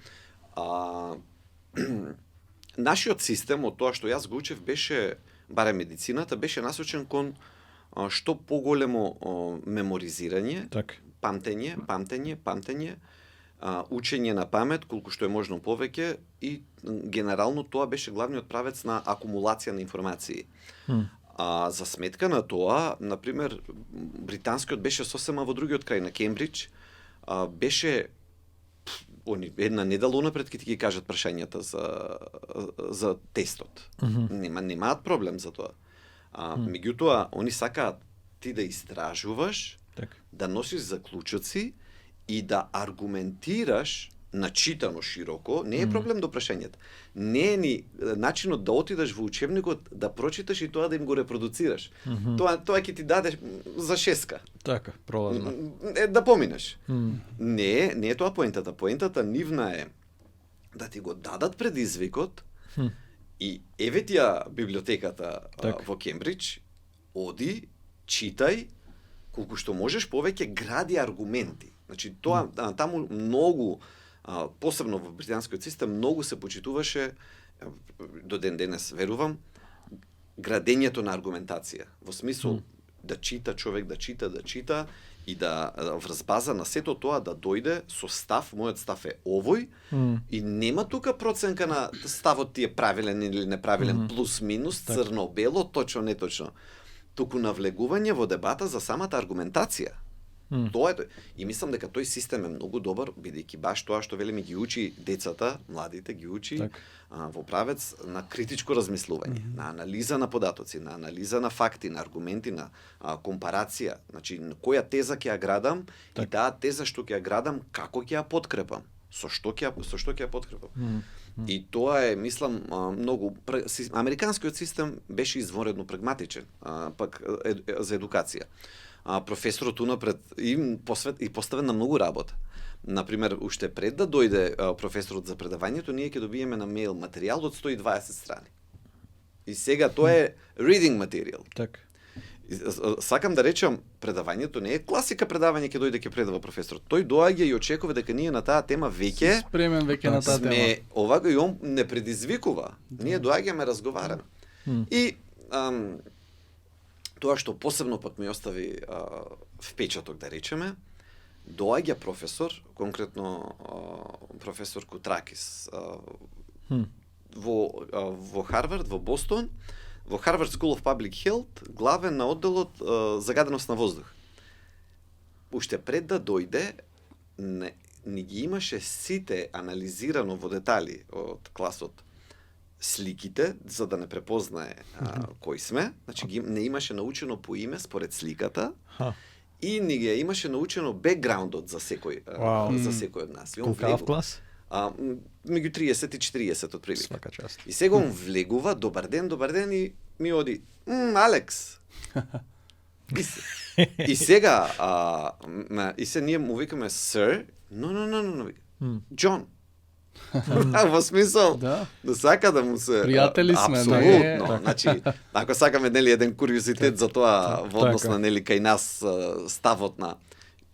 Нашиот систем, од тоа што јас го учев, беше, барем медицината, беше насочен кон што поголемо меморизирање, памтење, учење на памет, колку што е можно повеќе, и генерално тоа беше главниот правец на акумулација на информации. За сметка на тоа, например, британскиот беше сосема во другиот крај на Кембридж, беше една недела унапред ќе ти ги кажат прашањата за тестот. Немаат проблем за тоа. Меѓутоа, они сакаат ти да истражуваш, да носиш заклучоци и да аргументираш начитано широко. Не е проблем до прашањата. Не е ни начинот да отидеш во учебникот, да прочиташ и тоа да им го репродуцираш. Тоа ќе ти даде за шеска. Така, пролазна. Да поминеш. Не е тоа поентата. Поентата нивна е да ти го дадат предизвикот и еве ти ја библиотеката во Кембридж, оди, читај, колку што можеш повеќе, гради аргументи. Значи тоа таму многу, посебно во британскиот систем, многу се почитуваше, до ден денес верувам, градењето на аргументација. Во смисол да чита човек, да чита и да врз база на сето тоа да дојде со став, мојот став е овој, и нема тука проценка на ставот ти е правилен или неправилен, плюс минус, црно бело, точно неточно. Туку навлегување во дебата за самата аргументација. Тоа е тој. И мислам дека тој систем е многу добар, бидејќи баш тоа што велиме ги учи децата, младите ги учи во правец на критичко размислување, на анализа на податоци, на анализа на факти, на аргументи, на компарација. Значи, која теза ќе ја градам и таа теза што ќе ја градам, како ќе ја подкрепам, со што ќе ја подкрепам. И тоа е, мислам, многу американскиот систем беше изворедно прагматичен, пак за едукација. Професорот унапред им поставен на многу работа. Например, уште пред да дојде професорот за предавањето, ние ќе добиеме на мејл материјал од 120 страни. И сега тоа е reading материјал. Така. Сакам да речам, предавањето не е класика предавање ќе дојде ќе предава професорот. Тој доаѓа и очекува дека ние на таа тема веќе спремен веќе на таа тема. Сме овака и он не предизвикува. Ние доаѓаме, разговараме. И тоа што посебно пак ми остави впечаток, да речеме, доаѓа професор, конкретно професор Кутракис, во Харвард, во Бостон, во Harvard School of Public Health, главен на одделот загаденост на воздух. Уште пред да дојде, ни ги имаше сите анализирано во детали од класот сликите, за да не препознае кои сме. Значи, не имаше научено по име според сликата, и ни ги имаше научено бекграундот за секој од нас. Колкав клас? Меѓу 30 и 40 отприлика. Свака част. И сега он влегува, добар ден, и ми оди, Алекс. И сега, ние му викаме Sir, no, John. Во смисол, да сака да му се... Пријатели сме. Апсолутно. Значи, ако сакаме, нели, еден куриозитет за тоа, во однос на, нели, кај нас ставот на...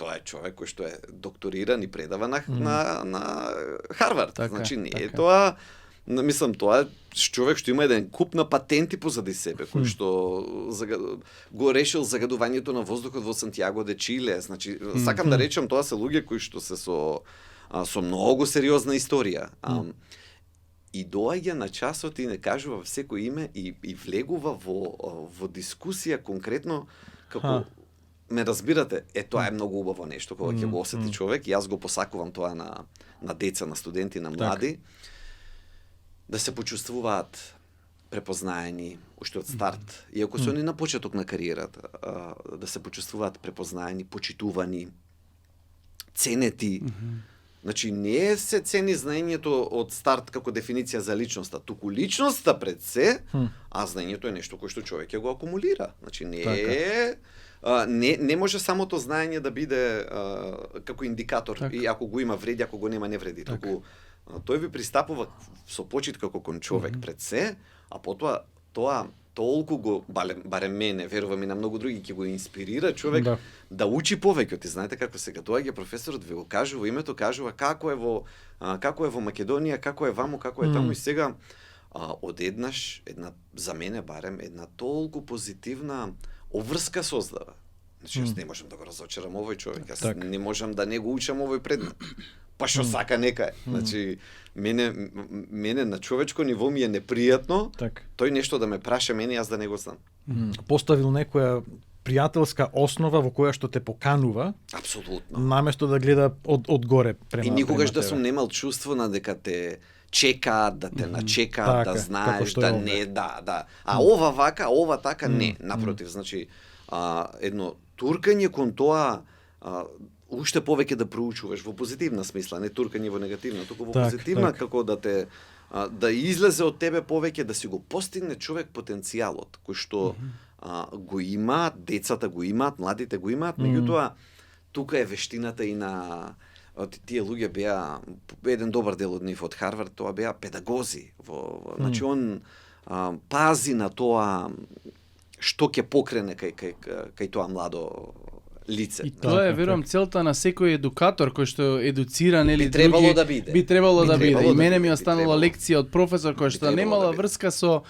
Тоа е човек кој што е докториран и предава на Харвард. Значи, не е тоа... Мислам, тоа е човек што има еден куп на патенти позади себе, кој што го решил загадувањето на воздухот во Сантјаго де Чиле. Значи, сакам да речам, тоа се луѓе кои што се со многу сериозна историја. И доаѓа на часот и не кажува секој име и влегува во дискусија конкретно како ме разбирате, тоа е многу убаво нешто кога ќе го осети човек, и јас го посакувам тоа на деца, на студенти, на млади, да се почувствуваат препознаени уште од старт, иако се они на почеток на кариерата, да се почувствуваат препознаени, почитувани, ценети. Значи, не се цени знаењето од старт како дефиниција за личноста, туку личноста пред се, а знаењето е нешто кое што човек ќе го акумулира. Значи, не може самото знаење да биде како индикатор, и ако го има вреди, ако го нема не вреди. Туку тој ви пристапува со почит како кон човек пред се, а потоа тоа толку го, барем мене, верувам и на многу други, ќе го инспирира човек да учи повеќе. Ти знаете како сега доаѓа професорот, ви го кажува името, кажува како е во Македонија, како е ваму, како е таму, и сега одеднаш за мене барем една толку позитивна обврска создава. Значи, јас не можам да го разочарам овој човек, јас не можам да не го учам овој предмет. Па што сака нека е. Значи, мене на човечко ниво ми е непријатно, тој нешто да ме праша мене, јас да не го знам. Поставил некоја пријателска основа во која што те поканува. Апсолутно. Наместо да гледа од горе према. И никогаш да сум немал чувство на дека те чека, да те начека, да знаеш, да не, да. А ова вака, ова така, не. Напротив, значи, едно туркање кон тоа, уште повеќе да проучуваш во позитивна смисла, не туркање во негативна, туку во позитивна, како да те да излезе од тебе повеќе, да си го постигне човек потенцијалот кој што го има, децата го имаат, младите го имаат, меѓутоа тука е вештината и на тие луѓе беа еден добар дел од нив од Харвард, тоа беа педагози значи он пази на тоа што ќе покрене кај тоа младо лице. И тоа е, верувам, целта на секој едукатор кој што едуцира, нели, би требало да биде. Би требало да биде. И мене ми останала лекција од професор кој што немала врска со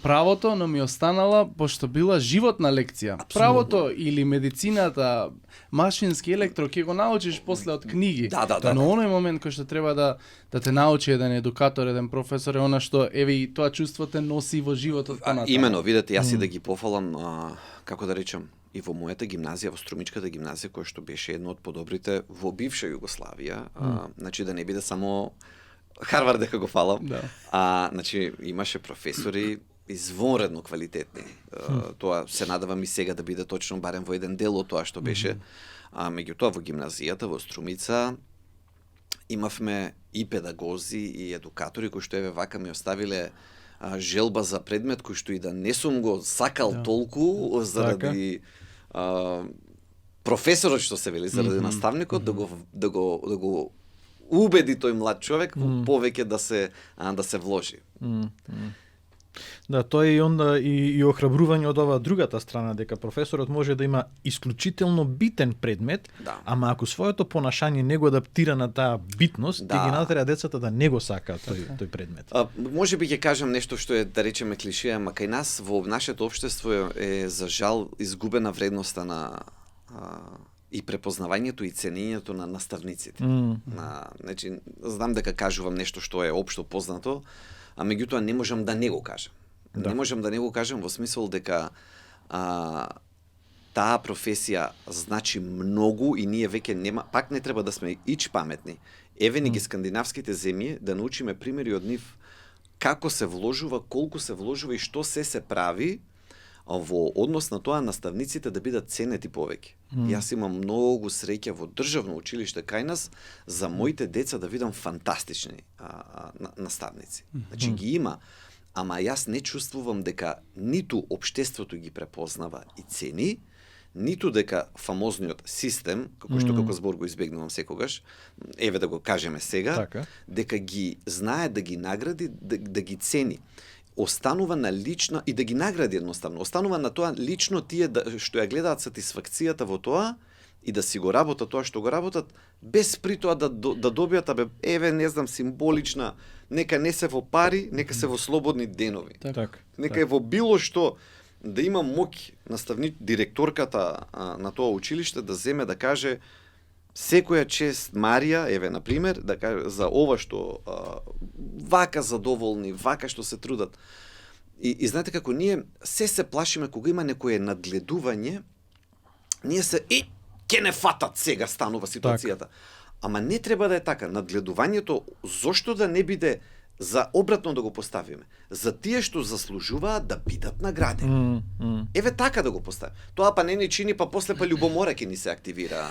правото, но ми останала пошто била животна лекција. Правото или медицината, машински, електро, ќе го научиш после од книги. Да. Но оној момент кој што треба да те научи еден едукатор, еден професор, е она што еве тоа чувство те носи во животот понатаму. Имено, видете, јас и да ги пофалам, како да речам, и во мојата гимназија, во Струмичката гимназија, која што беше една од подобрите во бивша Југославија, значи да не биде само Харвард дека го фалам, значи имаше професори изворедно квалитетни. Тоа се надевам и сега да биде точно барем во еден дел од тоа што беше. Меѓутоа во гимназијата во Струмица имавме и педагози и едукатори кои што еве вака ми оставиле желба за предмет кој што и да не сум го сакал толку заради професорот што се вели, заради наставникот да го убеди тој млад човек повеќе да се вложи. Да, тоа е и онда и охрабрување од оваа другата страна, дека професорот може да има исклучително битен предмет, ама ако своето понашање не го адаптира на таа битност, ти ги натера децата да не го сакаат тој предмет. Може би ќе кажам нешто што е, да речеме, клишеја, ама кај нас во нашето општество е за жал изгубена вредноста на и препознавањето и ценењето на наставниците. Значи, знам дека кажувам нешто што е општо познато, а меѓутоа не можам да не го кажам. Не можам да не го кажам во смисол дека таа професија значи многу и ние веќе пак не треба да сме ич паметни. Еве ни ги скандинавските земји, да научиме примери од нив како се вложува, колку се вложува и што се прави во однос на тоа наставниците да бидат ценети повеќе. Јас имам многу среќа во државно училиште кај нас за моите деца да видам фантастични наставници. Значи ги има, ама јас не чувствувам дека ниту општеството ги препознава и цени, ниту дека фамозниот систем, што како збор го избегнувам секогаш, еве да го кажеме сега, дека ги знае да ги награди, да ги цени. Останува на лична и да ги награди едноставно. Останува на тоа лично тие што ја гледаат сатисфакцијата во тоа и да си го работат тоа што го работат, без при тоа да добијат, еве не знам, символична, нека не се во пари, нека се во слободни денови. Нека е во било што да има моќ директорката на тоа училиште да земе да каже секоја чест Марија, еве на пример, да каже за ова што вака задоволни, вака што се трудат. И знаете како ние се плашиме кога има некое надгледување, ние се ќе не фатат сега станува ситуацијата. Ама не треба да е така. Надгледувањето зошто да не биде за обратно да го поставиме, за тие што заслужуваат да бидат наградени. Еве така да го поставиме. Тоа па не ни чини, па после па љубомора ќе ни се активира.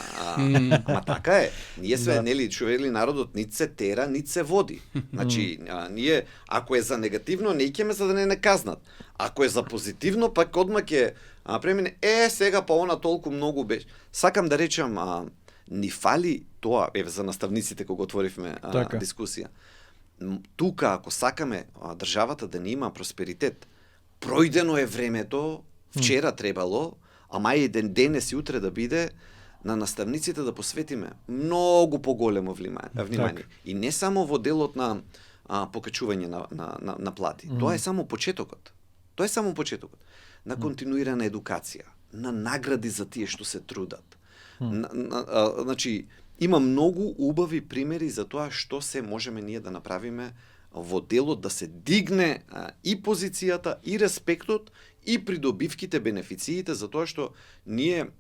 Ама така е. Ние сме нели човели народот нит се тера, нит се води. Значи ние ако е за негативно не икеме за да не казнат. Ако е за позитивно пак одма ќе премине сега па она толку многу беше. Сакам да речам ни фали тоа, еве за наставниците кога отворивме дискусија. Тука, ако сакаме државата да не има просперитет, пројдено е времето, вчера требало, ама и денес и утре да биде, на наставниците да посветиме многу поголемо внимание. И не само во делот на покачување на плати. Тоа е само почетокот. Тоа е само почетокот. На континуирана едукација, на награди за тие што се трудат. Значи, има многу убави примери за тоа што се можеме ние да направиме во делот да се дигне и позицијата, и респектот, и придобивките, бенефициите, за тоа што ние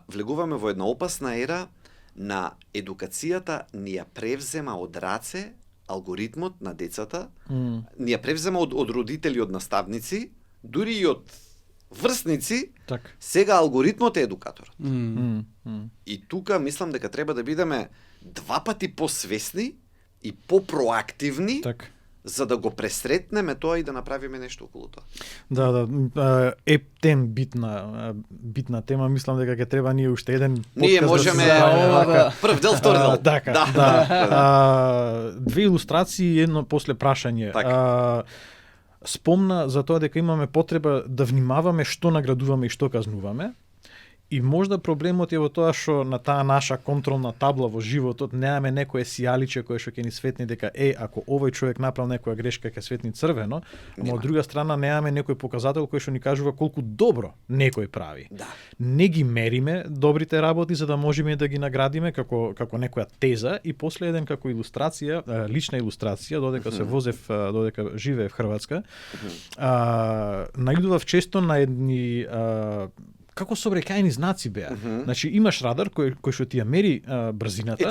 влегуваме во една опасна ера на едукацијата, ни ја превзема од раце алгоритмот на децата, ни ја превзема од родители, од наставници, дури и од врсници, сега алгоритмот е едукаторот. И тука мислам дека треба да бидеме два пати посвесни и попроактивни, за да го пресретнеме тоа и да направиме нешто околу тоа. Битна тема, мислам дека ќе треба ние уште еден подкаст. Ние можеме прв дел, втор дел. Две илустрации и едно после прашање. Спомна за тоа дека имаме потреба да внимаваме што наградуваме и што казнуваме. И можда проблемот е во тоа што на таа наша контролна табла во животот немаме некое сијаличе кое што ќе ни светни дека ако овој човек направил некоја грешка ќе светни црвено, ама од друга страна немаме некој показател кој што ни кажува колку добро некој прави. Не ги мериме добрите работи за да можеме да ги наградиме како некоја теза и после еден како илустрација, лична илустрација, додека се возев, додека живеев Хрватска, најдував често на едни како сообраќајни знаци беа. Значи имаш радар кој што ти ја мери брзината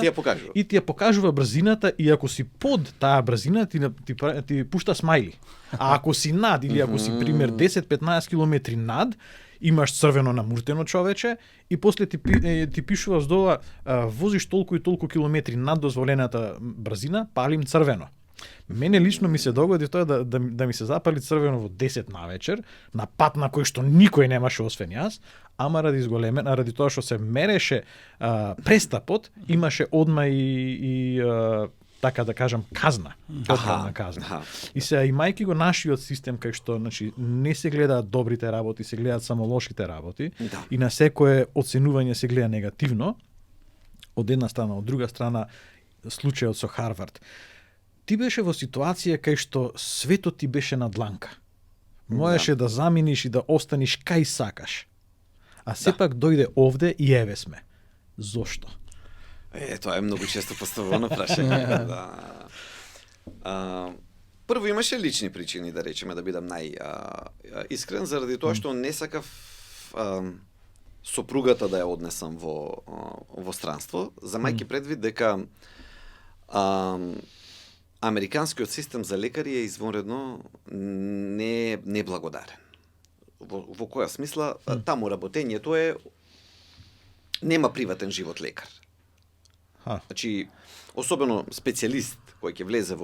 и ти ја покажува брзината и ако си под таа брзина ти пушта смајли. А ако си над или ако си пример 10-15 километри над имаш црвено намуртено човече и после ти пишува здола возиш толку и толку километри над дозволената брзина, палим црвено. Мене лично ми се догоди тоа да ми се запали црвено во 10 навечер, на пат на кој што никој немаше освен јас, ама ради тоа што се мереше престапот, имаше одма и така да кажам казна, тотална казна. И се имајќи го нашиот систем кај што значи не се гледаат добрите работи, се гледаат само лошите работи и на секое оценување се гледа негативно. Од една страна, од друга страна случајот со Харвард. Ти беше во ситуација кај што светот ти беше на дланка. Можеше да заминиш и да останеш кај сакаш. А сепак дојде овде и еве сме. Зошто? Тоа е многу често поставувано прашање. Прво имаше лични причини, да речеме, да бидам искрен, заради тоа што не сакав сопругата да ја однесам во странство, замајќи предвид дека американскиот систем за лекари е извонредно неблагодарен. Во која смисла, таму работењето е нема приватен живот лекар. Значи, особено специјалист кој ќе влезе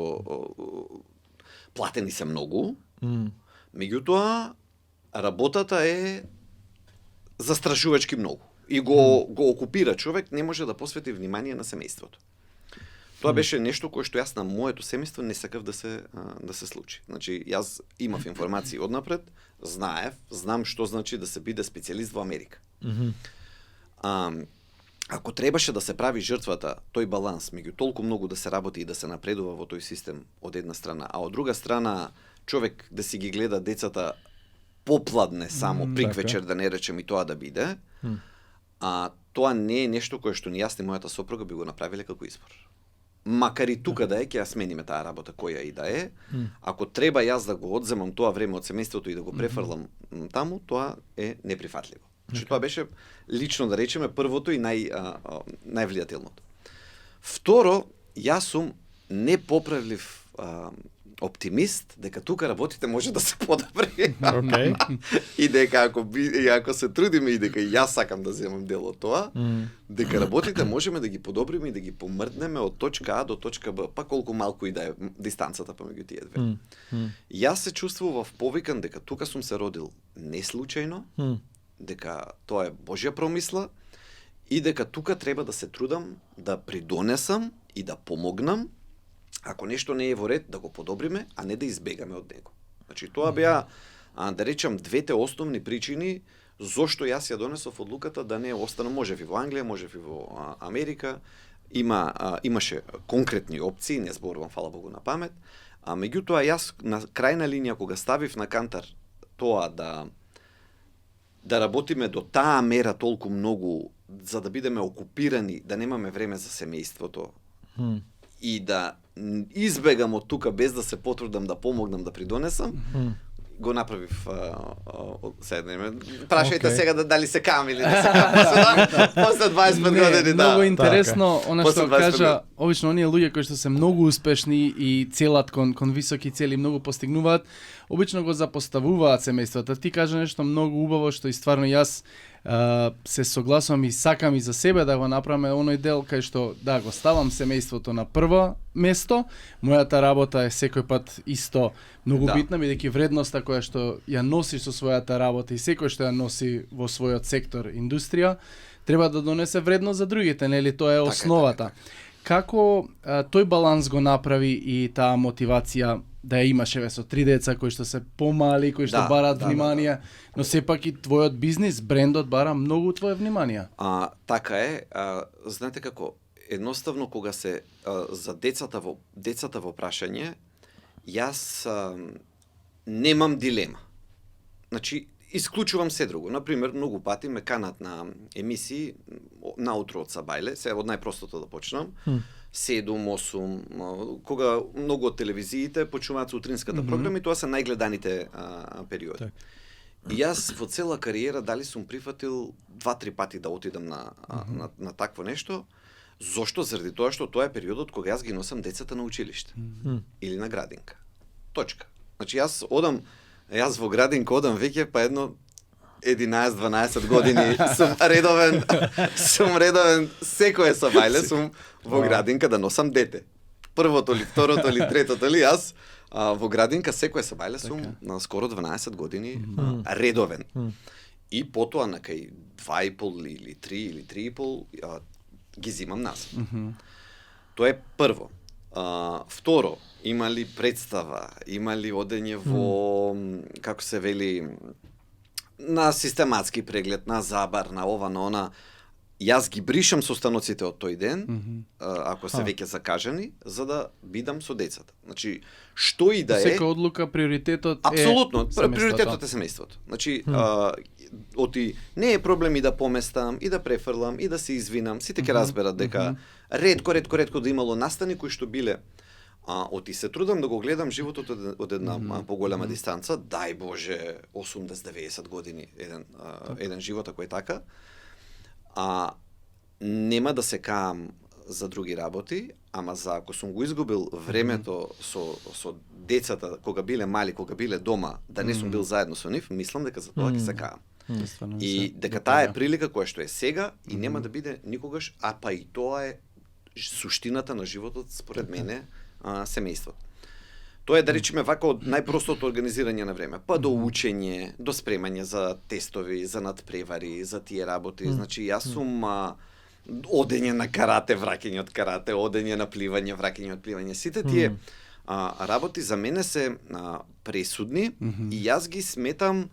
платени се многу, меѓутоа работата е застрашувачки многу. И го окупира човек, не може да посвети внимание на семејството. Тоа беше нешто кое што јас на моето семејство не сакав да се случи. Значи, јас имав информации однапред, знам што значи да се биде специјалист во Америка. Ако требаше да се прави жртвата, тој баланс меѓу толку многу да се работи и да се напредува во тој систем од една страна, а од друга страна човек да си ги гледа децата попладне само приквечер, да не речем и тоа да биде, тоа не е нешто кое што ни јас и мојата сопруга би го направиле како избор. Макар и тука да е, ќе ја смениме таа работа која и да е. Ако треба јас да го одземам тоа време од семејството и да го префрлам таму, тоа е неприфатливо. Значи тоа беше лично да речеме првото и највлијателното. Второ, јас сум непоправлив оптимист дека тука работите може да се подобри. И дека ако се трудиме и дека јас сакам да земам дел од тоа, дека работите можеме да ги подобриме и да ги помрднеме од точка А до точка Б, па колку малку и да е дистанцата помеѓу тие две. Јас се чувствував повикан дека тука сум се родил не случајно, дека тоа е Божја промисла и дека тука треба да се трудам да придонесам и да помогнам. Ако нешто не е во ред, да го подобриме, а не да избегаме од него. Значи, тоа беа, да речам, двете основни причини зошто јас ја донесов одлуката да не останам, можев и во Англија, можев и во Америка. Имаше конкретни опции, не зборувам, фала Богу, на памет. Меѓутоа, јас на крајна линија, кога ставив на кантар тоа да работиме до таа мера толку многу, за да бидеме окупирани, да немаме време за семејството, и да избегам од тука без да се потрудам да помогнам да придонесам, го направив прашајте сега дали се кам или не се кам после 25 години. Многу интересно она што кажа, обично оние луѓе кои што се многу успешни и целат кон високи цели, многу постигнуваат, обично го запоставуваат семејството. Ти кажа нешто многу убаво што и стварно јас се согласувам и сакам и за себе да го направиме оној дел кај што да го ставам семејството на прво место. Мојата работа е секој пат исто многу битна, бидејќи вредноста која што ја носи со својата работа и секој што ја носи во својот сектор индустрија треба да донесе вредност за другите, нели тоа е основата. Како тој баланс го направи и таа мотивација да ја имаш со 3 деца кои што се помали, кои што бараат внимание, но сепак и твојот бизнис, брендот бара многу твое внимание. Така е. Знаете како, едноставно кога се за децата во прашање, јас немам дилема. Значи, исклучувам се друго. Например, многу пати ме канат на емисии наутро од Сабајле, се од најпростото да почнам. 7-8, кога многу од телевизиите почнуваат утринската програма и тоа се најгледаните периоди. И јас во цела кариера дали сум прифатил 2-3 пати да отидам на такво нешто. Зошто? Заради тоа што тоа е периодот кога јас ги носам децата на училиште или на градинка. Точка. Значи јас во градинка одам веќе па едно 11-12 години сум редовен секое сабајле сум во градинка да носам дете. Првото ли, второто ли, третото ли, јас во градинка секое сабајле сум на скоро 12 години редовен. И потоа на кај 2,5 или 3 или 3,5 ги зимам нас. Тоа е прво. Второ, има ли представа, има ли одење во, како се вели, на систематски преглед, на забар, на ова, на она. Јас ги бришам состаноците од тој ден, ако се веќе закажани, за да бидам со децата. Значи, што и да е... Сека одлука, приоритетот Апсолутно, семејството. приоритетот е семејството. Значи, оти не е проблем и да поместам, и да префрлам, и да се извинам. Сите ќе разберат дека ретко да имало настани кои што биле оти се трудам да го гледам животот од една поголема дистанца, дај Боже 80-90 години еден живот ако е така. Нема да се каам за други работи, ама за ако сум го изгубил времето со децата кога биле мали, кога биле дома, да не сум бил заедно со нив, мислам дека за тоа ќе се каам. И дека таа е прилика која што е сега и нема да биде никогаш, па и тоа е суштината на животот според мене, семејството. Тоа е да речеме вака од најпростото организирање на време, па до учење, до спремање за тестови, за надпревари, за тие работи. Значи јас сум одење на карате, враќање од карате, одење на пливање, враќање од пливање. Сите тие работи за мене се пресудни и јас ги сметам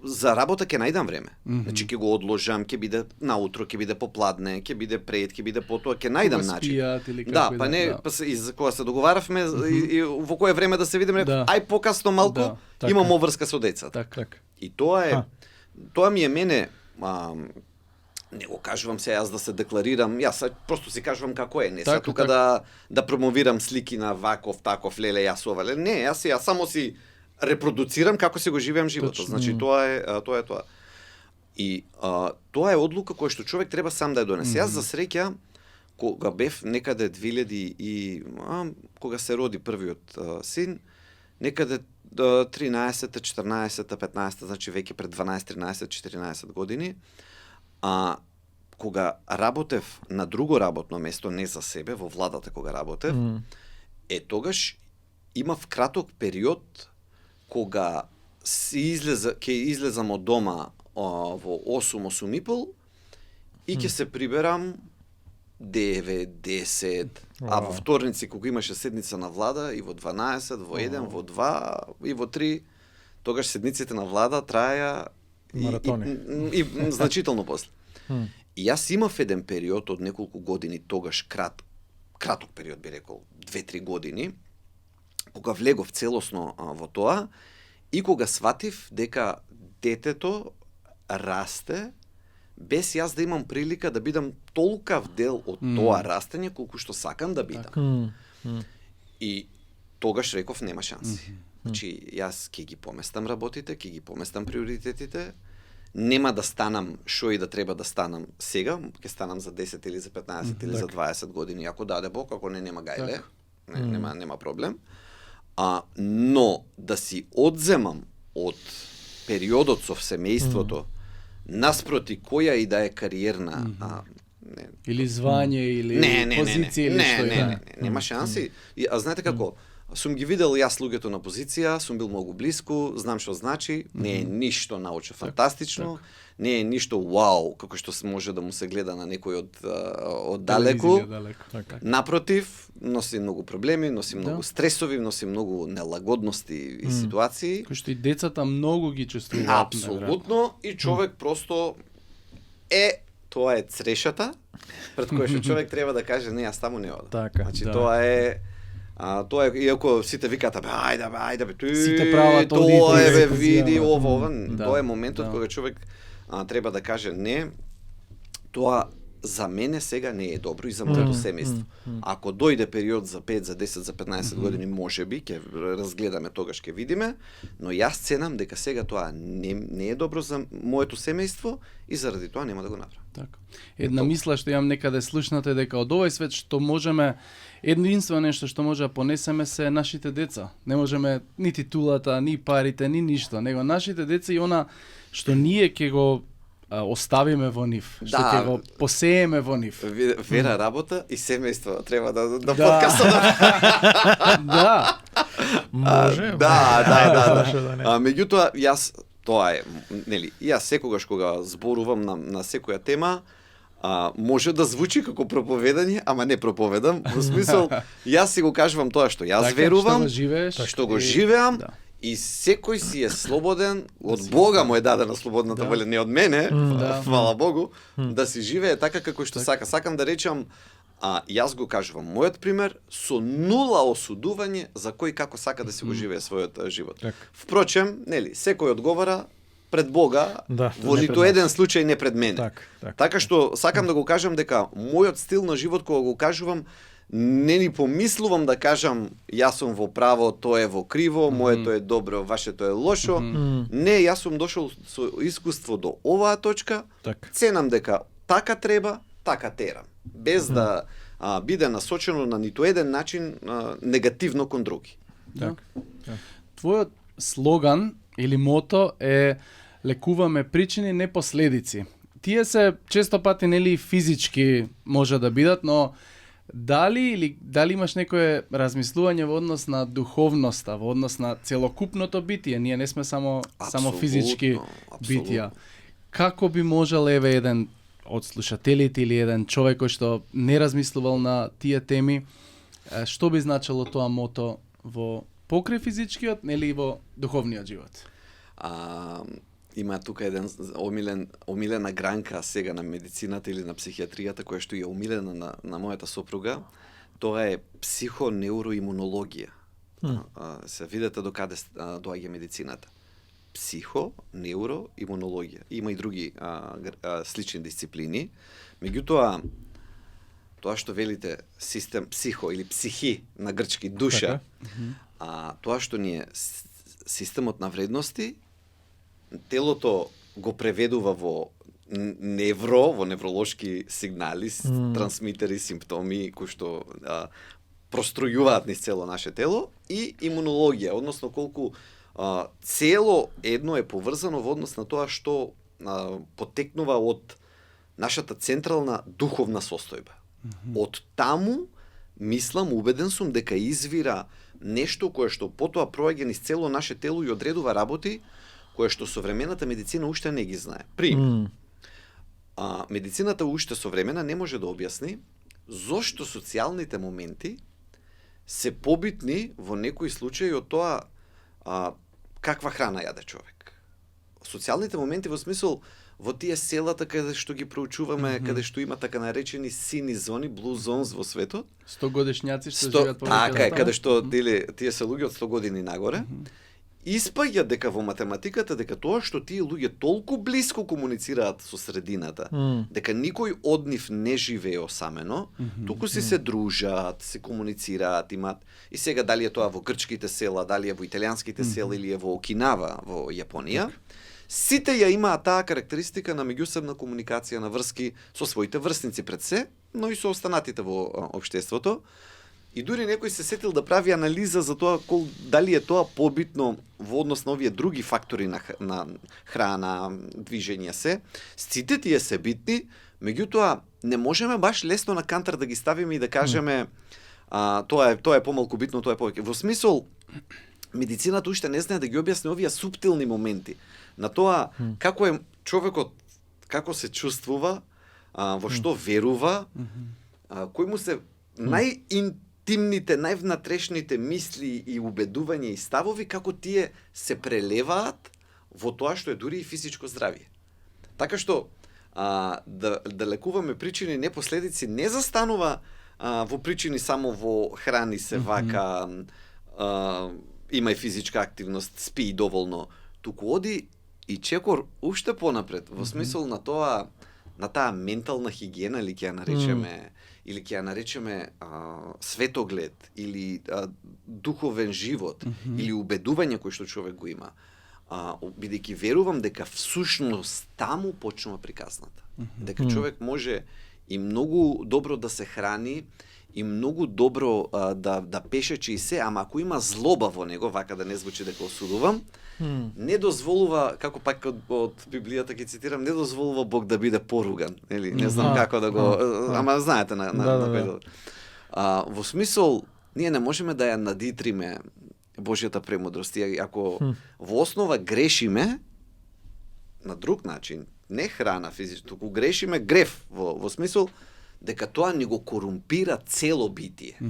за работа ќе најдам време. Значи ќе го одложам, ќе биде наутро, ќе биде попладне, ќе биде пред, ќе биде потоа, ќе најдам начин. Да, па не, за кога се договаравме и во кое време да се видиме, ај покасно малку, имам обврска со децата. И тоа ми е мене, не го кажувам се јас да се декларирам, јас просто си кажувам како е, не се тука да промовирам слики на ваков, таков, леле, јас ова, леле, не, јас само си репродуцирам како се го живеам животот. Значи тоа е тоа. И тоа е одлука која што човек треба сам да ја донесе. Јас за среќа кога бев некаде 2000 и кога се роди првиот син, некаде 13-та, 14-та, 15-та, значи веќе пред 12, 13, 14 години, кога работев на друго работно место, не за себе, во владата кога работев, тогаш имав краток период кога ќе излезам од дома во 8-8:30 и ќе се приберам 9-10, а во вторници кога имаше седница на влада и во 12, во 1, во 2 и во 3, тогаш седниците на влада траја и значително после. И јас имав еден период од неколку години, тогаш краток период би рекол, 2-3 години, кога влегов целосно во тоа и кога сватив дека детето расте без јас да имам прилика да бидам толкав дел од тоа растење колку што сакам да бидам. И тогаш реков нема шанси. Значи јас ќе ги поместам работите, ќе ги поместам приоритетите, нема да станам што и да треба да станам сега, ќе станам за 10 или за 15 или за 20 години, ако даде Бог, ако нема гајле, нема проблем. Но да си одземам од периодот со семејството наспроти која и да е кариерна или звање или позиција или што е. Нема шанси. А знаете како? Сум ги видел јас луѓето на позиција, сум бил многу блиску, знам што значи, не е ништо научно фантастично, не е ништо вау, како што се може да му се гледа на некој од далеку. Напротив, носи многу проблеми, носи многу стресови, носи многу нелагодности и ситуации. Кои што и децата многу ги чувствуваат. Апсолутно, и човек просто тоа е црешата пред која што човек треба да каже не, јас таму не одам. Значи тоа е иако сите викаат ајде бе, сите прават тоа е бе, види ова, тоа е моментот кога човек треба да каже не, тоа за мене сега не е добро и за моето семејство. Ако дојде период за 5, за 10, за 15 години, можеби ќе разгледаме, тогаш ќе видиме, но јас ценам дека сега тоа не е добро за моето семејство и заради тоа нема да го направам. Така. Една мисла што имам некаде слушната е дека од овој свет што можеме, единствено нешто што може да понесеме се нашите деца. Не можеме ни титулата, ни парите, ни ништо, него нашите деца и она што ние ќе го оставиме во нив, што ќе го посееме во нив. Вера работа и семејство треба да подкастот. Да. Може. Да. Меѓутоа јас тоа е, нели, јас секогаш кога зборувам на секоја тема, може да звучи како проповедање, ама не проповедам, во смисол јас си го кажувам тоа што јас верувам, што го живеам. И секој си е слободен, од Бога му е дадена слободната волја, не од мене, фала Богу, да си живее така како што сака. Сакам да речам, јас го кажувам мојот пример со нула осудување за кој како сака да си го живее својот живот. Впрочем, нели, секој одговара пред Бога, во ниту еден случај не пред мене. Така што сакам да го кажам дека мојот стил на живот кога го кажувам, не ни помислувам да кажам јас сум во право, тоа е во криво, моето е добро, вашето е лошо. Не, јас сум дошол со искуство до оваа точка, ценам дека така треба, така терам, без да биде насочено на ниту еден начин негативно кон други. Твојот слоган или мото е лекуваме причини, не последици. Тие се често пати нели физички може да бидат, но дали имаш некое размислување во однос на духовноста, во однос на целокупното битие? Ние не сме само физички битија. Како би можел еден од слушателите или еден човек кој што не размислувал на тие теми, што би значило тоа мото во покрај физичкиот или во духовниот живот? Има тука еден омилена гранка сега на медицината или на психијатријата, која што е омилена на мојата сопруга. Тоа е психонеуроимунологија. Се видите до каде доаѓа медицината. Психонеуроимунологија. Има и други слични дисциплини. Меѓутоа, тоа што велите систем психо или психи на грчки душа, тоа што ни е системот на вредности, телото го преведува во во невролошки сигнали, трансмитери, симптоми кои што простројуваат низ цело наше тело, и имунологија, односно колку цело едно е поврзано во однос на тоа што потекнува од нашата централна духовна состојба. Од таму, мислам, убеден сум дека извира нешто кое што потоа проаѓа низ цело наше тело и одредува работи кое што современата медицина уште не ги знае. Пример, медицината уште современа не може да објасни зошто социјалните моменти се побитни во некои случаи од тоа каква храна јаде човек. Социјалните моменти во смисол во тие селата каде што ги проучуваме, каде што има така наречени сини зони, blue zones во светот. 100 годишњаци што живеат повеќе. Така е, каде што тие се луѓе од 100 години нагоре. Испаѓа дека во математиката дека тоа што тие луѓе толку блиско комуницираат со средината, дека никој од нив не живее осамено, туку си се дружат, се комуницираат, имаат. И сега дали е тоа во грчките села, дали е во италијанските села или е во Окинава, во Јапонија, сите ја имаат таа карактеристика на меѓусебна комуникација, на врски со своите врсници пред се, но и со останатите во општеството. И дури некој се сетил да прави анализа за тоа дали е тоа побитно во однос на овие други фактори на храна, движење се. Сите тие се битни, меѓутоа не можеме баш лесно на кантар да ги ставиме и да кажеме тоа е помалку битно, тоа е повеќе. Во смисол, медицината уште не знае да ги објасни овие суптилни моменти на тоа како е човекот, како се чувствува, во што верува, кој му се најинтимните, највнатрешните мисли и убедувања и ставови, како тие се прелеваат во тоа што е дури и физичко здравје. Така што да лекуваме причини, не последици, не застанува во причини само во храни се вака, има и физичка активност, спи доволно, туку оди и чекор уште понапред, во смисол на тоа на таа ментална хигиена, или ќе ја наречеме светоглед, или духовен живот, или убедување кој што човек го има. Бидејќи верувам дека всушност таму почнува приказната. Дека човек може и многу добро да се храни, и многу добро да пешечи и се, ама ако има злоба во него, вака да не звучи дека осудувам, не дозволува, како пак од Библијата ќе цитирам, не дозволува Бог да биде поруган, нели? Не знам како да го, ама знаете на кој. Во смисол, ние не можеме да ја надитриме Божјата премудрост. И ако во основа грешиме на друг начин, не храна физичко, туку грешиме грев во смисол дека тоа ни го корумпира цело битие.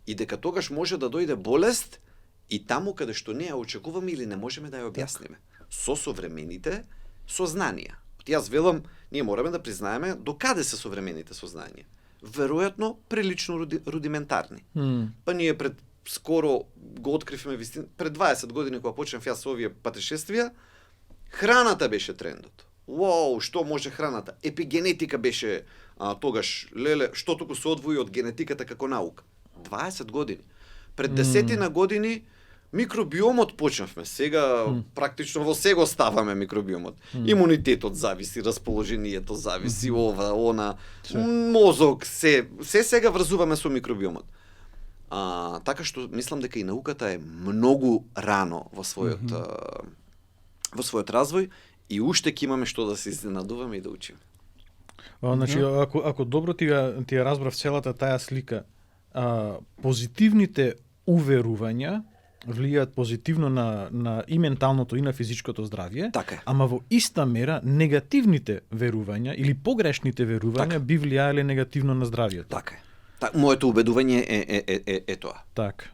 И дека тогаш може да дојде болест и таму каде што не ја очекуваме или не можеме да ја објасниме. Со современите сознанија. Јас велам, ние мораме да признаеме докаде се современите сознанија. Веројатно прилично рудиментарни. Па ние пред скоро го откривме вистина, пред 20 години кога почнав јас со овие патешествија, храната беше трендот. Вау, што може храната? Епигенетика беше тогаш, леле, што туку се одвои од генетиката како наука. 20 години. Пред 10 години микробиомот почнавме. Сега практично во сега ставаме микробиомот. Имунитетот зависи, расположението зависи, ова, она, мозок, се сега врзуваме со микробиомот. Така што мислам дека и науката е многу рано во својот развој и уште ќе имаме што да се изненадуваме и да учиме. Значи, ако добро ти ја разбрав целата таа слика, позитивните уверувања влијаат позитивно на и менталното и на физичкото здравје, така, ама во иста мера негативните верувања или погрешните верувања би влијаеле негативно на здравјето. Така е. Моето убедување е тоа. Така.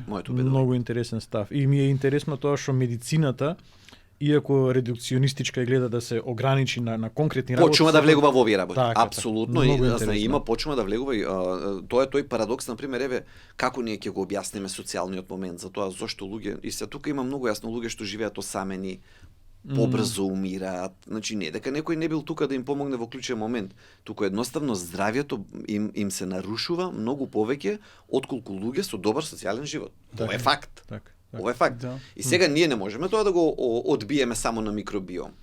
Моето убедување. Многу интересен став. И ми е интересно тоа што медицината, иако редукционистичка и гледа да се ограничи на конкретни работи, почнува да влегува во овие работи. Така, апсолутно, и има почнува да влегува и тоа е тој парадокс, на пример, еве како ние ќе го објасниме социјалниот момент за тоа зошто луѓе, и се тука има многу јасно луѓе што живеат осамени, побрзо умираат. Значи не дека некој не бил тука да им помогне во клучен момент, туку едноставно здравјето им се нарушува многу повеќе отколку луѓе со добар социјален живот. Тоа е факт. Така. Ова е факт. Да. И сега ние не можеме тоа да го одбиеме само на микробиом.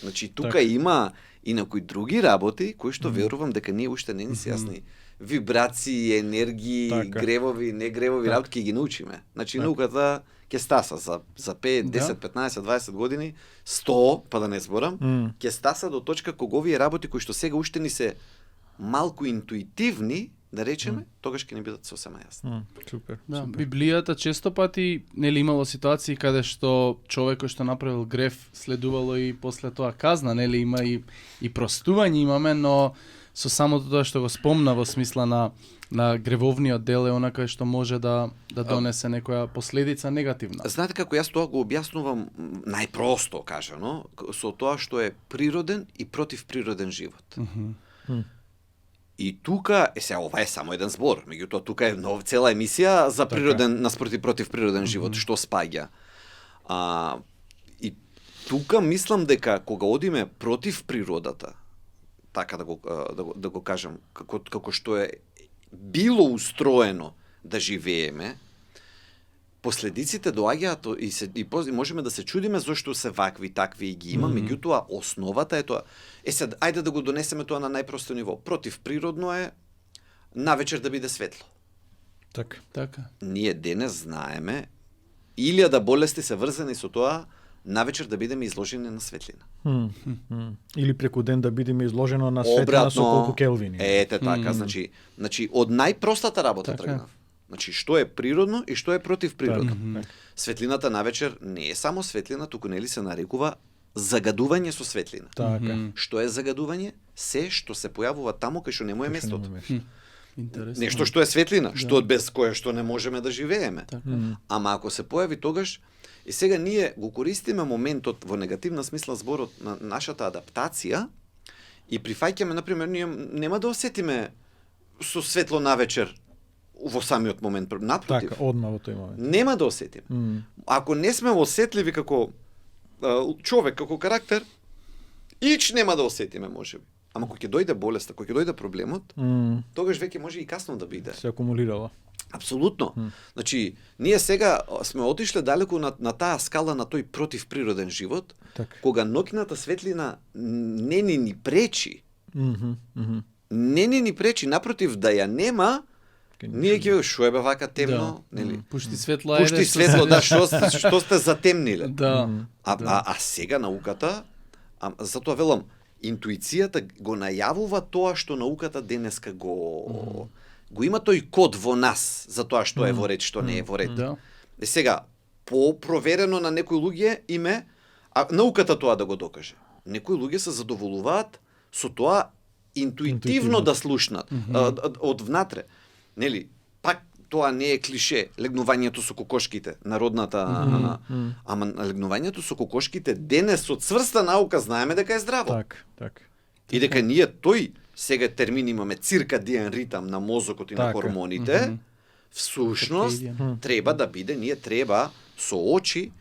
Значи тука има и некои други работи кои што верувам дека ние уште не ни се јасни. Вибрации, енергии, гревови, негревови работи ќе ги научиме. Значи науката ќе стаса за 5, 10, 15, 20 години, 100, па да не зборам, ќе стаса до точка кога овие работи кои што сега уште ни се малку интуитивни, да речеме, тогаш ќе ни бидат сосема јасни. Супер. Да, Библијата често пати нели имало ситуации каде што човек кој што направил греф следувало и после тоа казна, нели има и простување имаме, но со самото тоа што го спомна во смисла на гревовниот дел е онака што може да донесе некоја последица негативна. Знаете како јас тоа го објаснувам најпросто кажано, со тоа што е природен и противприроден живот. И тука, ова е само еден збор, меѓутоа тука е цела емисија за природен наспроти противприроден живот, што спаѓа. И тука мислам дека кога одиме против природата, така да го кажам, како што е било устроено да живееме, последиците доаѓаат и можеме да се чудиме зошто се вакви, такви и ги има, меѓутоа основата е тоа. Сед, ајде да го донесеме тоа на најпросто ниво. Противприродно е навечер да биде светло. Така. Ние денес знаеме илјада болести се врзани со тоа навечер да бидеме изложени на светлина. Или преку ден да бидеме изложено на светлина со колку келвини. Ете така, значи од најпростата работа тргнав. Значи, што е природно и што е противприродно. Светлината навечер не е само светлина, туку нели се нарекува загадување со светлина. Што е загадување? Се што се појавува таму кај што не му е местото. Нешто што е светлина, што без кое што не можеме да живееме. Ама ако се појави тогаш, и сега ние го користиме моментот во негативна смисла зборот на нашата адаптација и прифаќаме, например, ние нема да осетиме со светло навечер во самиот момент, напротив. Така, одма во тој момент. Нема да осетиме. Ако не сме осетливи како човек, како карактер, Ич нема да осетиме можеби. Ама кога ќе дојде болеста, кога ќе дојде проблемот, тогаш веќе може и касно да биде. Се акумулирало. Апсолутно. Значи, ние сега сме отишле далеку на таа скала на тој противприроден живот, кога ноќната светлина не ни пречи. Не ни пречи, напротив, да ја нема, ние ќе шо е бе вака темно, нели? Пушти светло, Пушти светло, да, што сте затемниле. Да. А сега науката, затоа велам, интуицијата го најавува тоа што науката денеска го има тој код во нас за тоа што е во ред, што не е во ред. Да. Сега, проверено на некои луѓе име, а науката тоа да го докаже. Некои луѓе се задоволуваат со тоа интуитивно да слушнат од внатре. Нели, пак тоа не е клише, легнувањето со кокошките, народната, ама легнувањето со кокошките денес од цврста наука знаеме дека е здраво. Так. И дека ние тој сега термин имаме циркадиен ритам на мозокот и на хормоните, всушност треба да биде, ние треба со очи,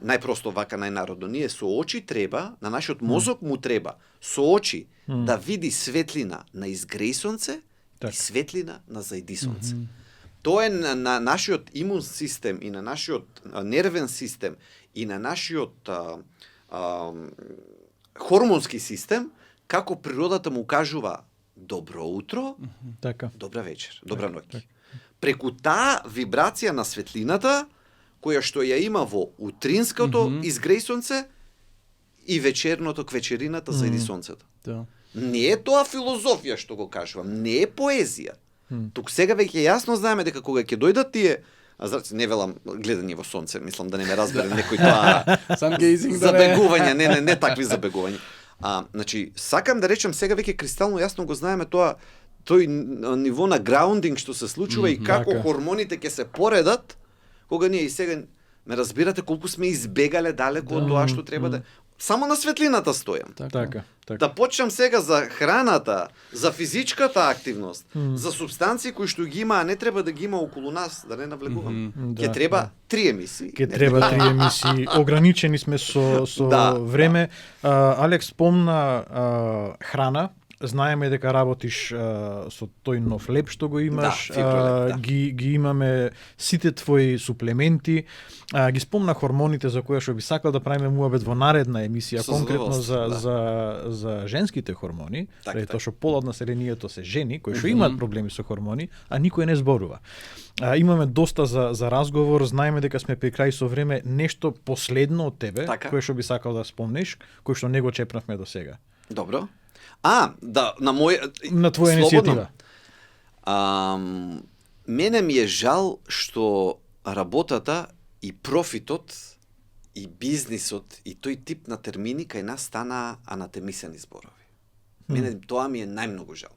најпросто вака најнародно, ние со очи треба, на нашиот мозок му треба со очи да види светлина на изгреј сонце и светлина на зајди сонце. Тоа е на нашиот имун систем и на нашиот нервен систем и на нашиот хормонски систем, како природата му кажува добро утро, добра вечер, добра ноќ. Преку таа вибрација на светлината, која што ја има во утринското изгреј сонце и вечерното квечерината зајди сонцето. Не е тоа филозофија што го кажувам, не е поезија. Тук сега веќе јасно знаеме дека кога ќе дојдат тие, не велам гледање во сонце, мислам да не ме разбере некој тоа забегување, не такви забегувања. Значи, сакам да речам сега веќе кристално јасно го знаеме тој ниво на граундинг што се случува и како хормоните ќе се поредат, кога ние и сега ме разбирате колку сме избегале далеку од тоа што треба да само на светлината стојам. Така. Да почнам сега за храната, за физичката активност, за субстанции кои што ги има, а не треба да ги има околу нас, да не навлегувам. Ќе треба 3 емисии. Ќе треба 3 емисии. Ограничени сме со време. Алекс спомна храна. Знаеме дека работиш со тој нов леп што го имаш, ги имаме сите твои суплементи, ги спомна хормоните за кои што би сакал да правиме муабет во наредна емисија, конкретно за женските хормони, тоа што пол од населението се жени, кои што имаат проблеми со хормони, а никој не зборува. Имаме доста за разговор, знаеме дека сме при крај со време, нешто последно од тебе, кое што би сакал да спомнеш, кој што не го чепнавме до сега. Добро. На твоја иницијатива. Мене ми е жал што работата и профитот и бизнисот и тој тип на термини кај нас стана анатемисани зборови. Мене тоа ми е најмногу жал.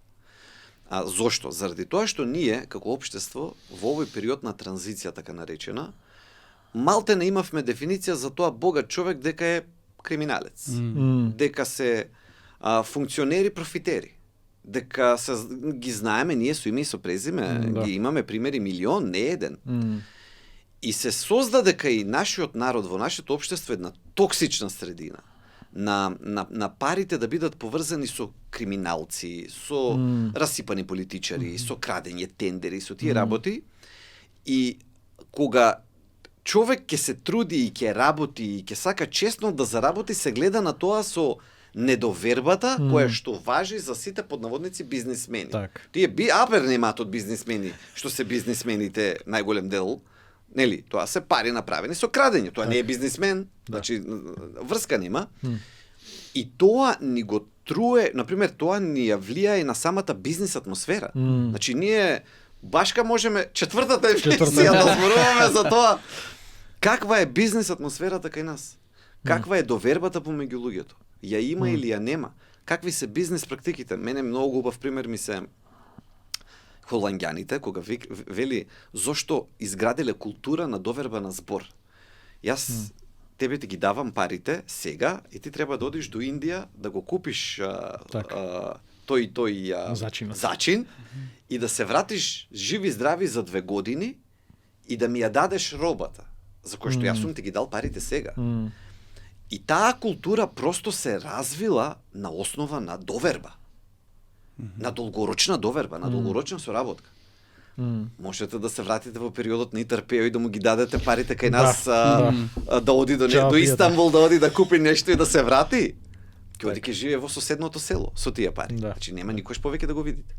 Зошто? Заради тоа што ние како општество во овој период на транзиција така наречена, малте не имавме дефиниција за тоа богат човек дека е криминалец, дека се функционери профитери, дека ги знаеме ние со име и со презиме, ги имаме примери милион, не еден. И се создаде кај нашиот народ во нашето општество една токсична средина на парите да бидат поврзани со криминалци, со расипани политичари, со крадење тендери, со тие работи. И кога човек ќе се труди и ќе работи и ќе сака честно да заработи, се гледа на тоа со недовербата која што важи за сите поднаводници бизнисмени. Тие апер немаат од бизнисмени, што се бизнисмените најголем дел, нели, тоа се пари направени со крадење, тоа не е бизнисмен, значи врска нема. И тоа ни го труе, например, тоа ни ја влијае на самата бизнис атмосфера. Значи ние башка можеме четвртата емисија да зборуваме за тоа каква е бизнис атмосферата кај нас. Каква е довербата помеѓу луѓето? Ја има или ја нема? Какви се бизнис практиките? Мене многу убав пример ми се холанѓаните, кога вели зошто изграделе култура на доверба на збор. Јас тебе ти ги давам парите сега и ти треба да одиш до Индија да го купиш тој зачин и да се вратиш живи здрави за 2 години и да ми ја дадеш робата, за кој што јас сум ти ги дал парите сега. И таа култура просто се развила на основа на доверба. На долгорочна доверба, на долгорочна соработка. Можете да се вратите во периодот на Итар-Пео и да му ги дадете парите кај нас да оди до Истанбул, да оди да купи нешто и да се врати. Ќе оди ќе живее во соседното село со тие пари. Значи нема никош повеќе да го видите.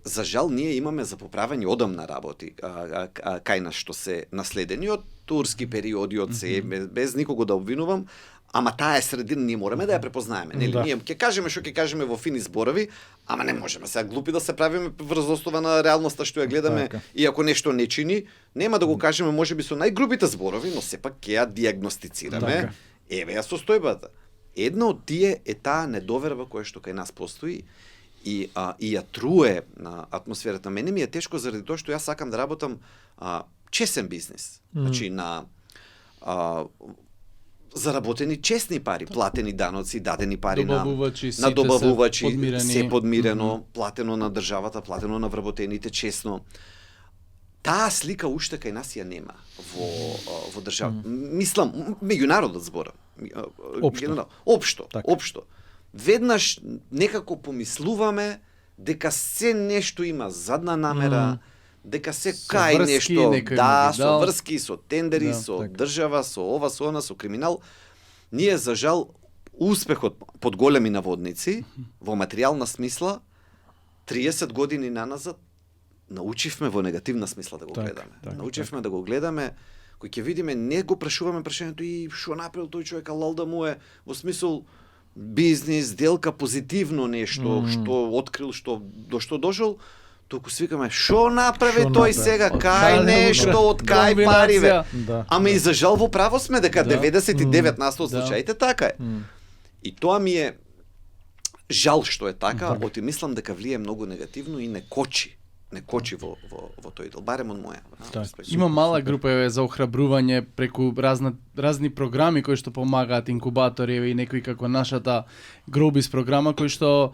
За жал ние имаме за поправење одамна работи кај нас што се наследени од турски периоди, од се, без никого да обвинувам, ама таа е средина, ние мораме да ја препознаеме. Нели, ние ќе кажеме што ќе кажеме во фини зборови, ама не можеме сега глупи да се правиме врз основа на реалноста што ја гледаме, и ако нешто не чини, нема да го кажеме можеби со најгрубите зборови, но сепак ќе ја дијагностицираме. Еве ја состојбата. Една од тие е таа недоверба која што кај нас постои и ја труе на атмосферата. Мене ми е тешко заради тоа што јас сакам да работам честен бизнис. Значи на заработени честни пари, платени даноци, дадени пари на добавувачи, се подмирено, платено на државата, платено на вработените честно. Таа слика уште кај нас ја нема во држава. Мислам, меѓународот зборам. Општо. Веднаш некако помислуваме дека се нешто има задна намера, дека се кај нешто, со врски, со тендери, со држава, со ова, со она, со криминал. Ние, за жал, успехот под големи наводници, во материјална смисла, 30 години наназад, научивме во негативна смисла да го гледаме. Научивме да го гледаме, кој ќе видиме, не го прашуваме прашањето и што направил тој човек, алал да му е, во смисол бизнис, делка, позитивно нешто, што открил, до што дошол, толку свикаме, што направи тој сега, кај нешто, од кај париве. Ама и за жал во право сме дека 99% од случаите така е. И тоа ми е жал што е така, оти мислам дека влие многу негативно и не кочи во тој дел, барем од моја. Има мала група за охрабрување преку разни програми кои што помагаат, инкубатори и некои како нашата Growbiz програма, кои што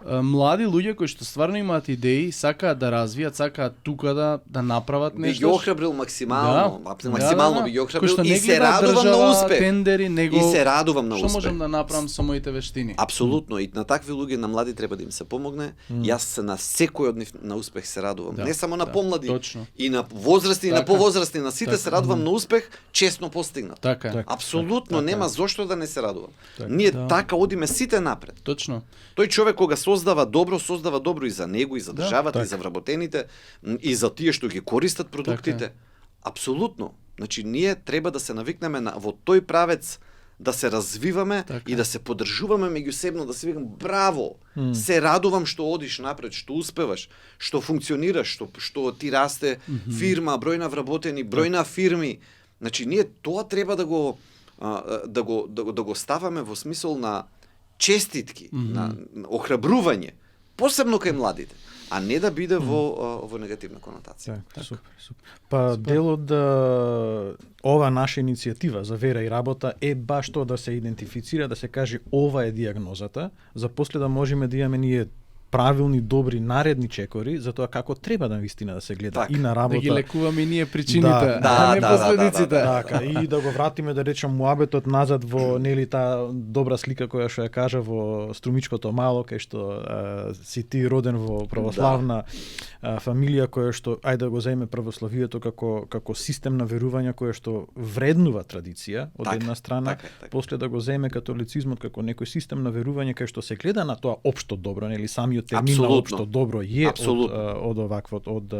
млади луѓе кои што стварно имаат идеи, сакаат да развијат, сакаат тука да направат нешто. Би ги охрабрил максимално, максимално би ги охрабрил и се радувам на успех. Тендери, него и се радувам на успех. Што можам да направам со моите вештини? Апсолутно, и на такви луѓе, на млади треба да им се помогне. Јас на секој од нив на успех се радувам. Не само на помлади, и на возрастни, и на повозрастни, на сите се радувам на успех, честно постигнат. Апсолутно нема зошто да не се радувам. Ние така одиме сите напред. Точно. Тој човек кога создава добро и за него, и за државата, и за вработените, и за тие што ги користат продуктите. Апсолутно. Значи, ние треба да се навикнеме во тој правец да се развиваме и да се поддржуваме меѓусебно, да се викам браво, се радувам што одиш напред, што успеваш, што функционираш, што ти расте фирма, број на вработени, број на фирми. Значи, ние тоа треба да го ставаме во смисол на честитки, на охрабрување, посебно кај младите, а не да биде во негативна конотација. Супер. Па дел од ова наша иницијатива за вера и работа е баш тоа да се идентифицира, да се каже ова е дијагнозата, за после да можеме да имаме ние правилни, добри, наредни чекори за тоа како треба да вистина да се гледа и на работа. Да ги лекуваме и ние причините, а не последиците. Така, и да го вратиме, да речем, муабетот назад во нели таа добра слика која што ја кажа во Струмичкото мало, кај што си ти роден во православна фамилија која што ајде да го земе православието како систем на верување која што вреднува традиција од една страна, после да го земе католицизмот како некој систем на верување кај што се гледа на тоа општо добро, нели самиот термин на општо добро е од оваквот од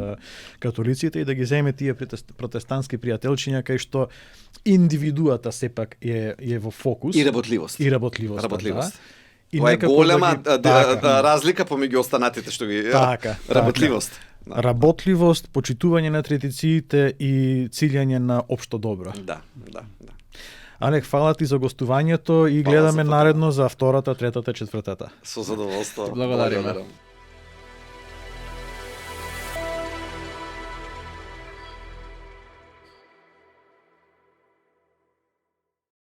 католиците и да ги земе тие протестантски пријателчиња кај што индивидуата сепак е во фокус и работливост. И тоа е голема разлика помеѓу останатите што ги работливост. Работливост, почитување на традициите и ciljaње на општо добро. Да. Алек, фала ти за гостувањето и гледаме наредно за втората, третата, четвртата. Со задоволство. Благодариме.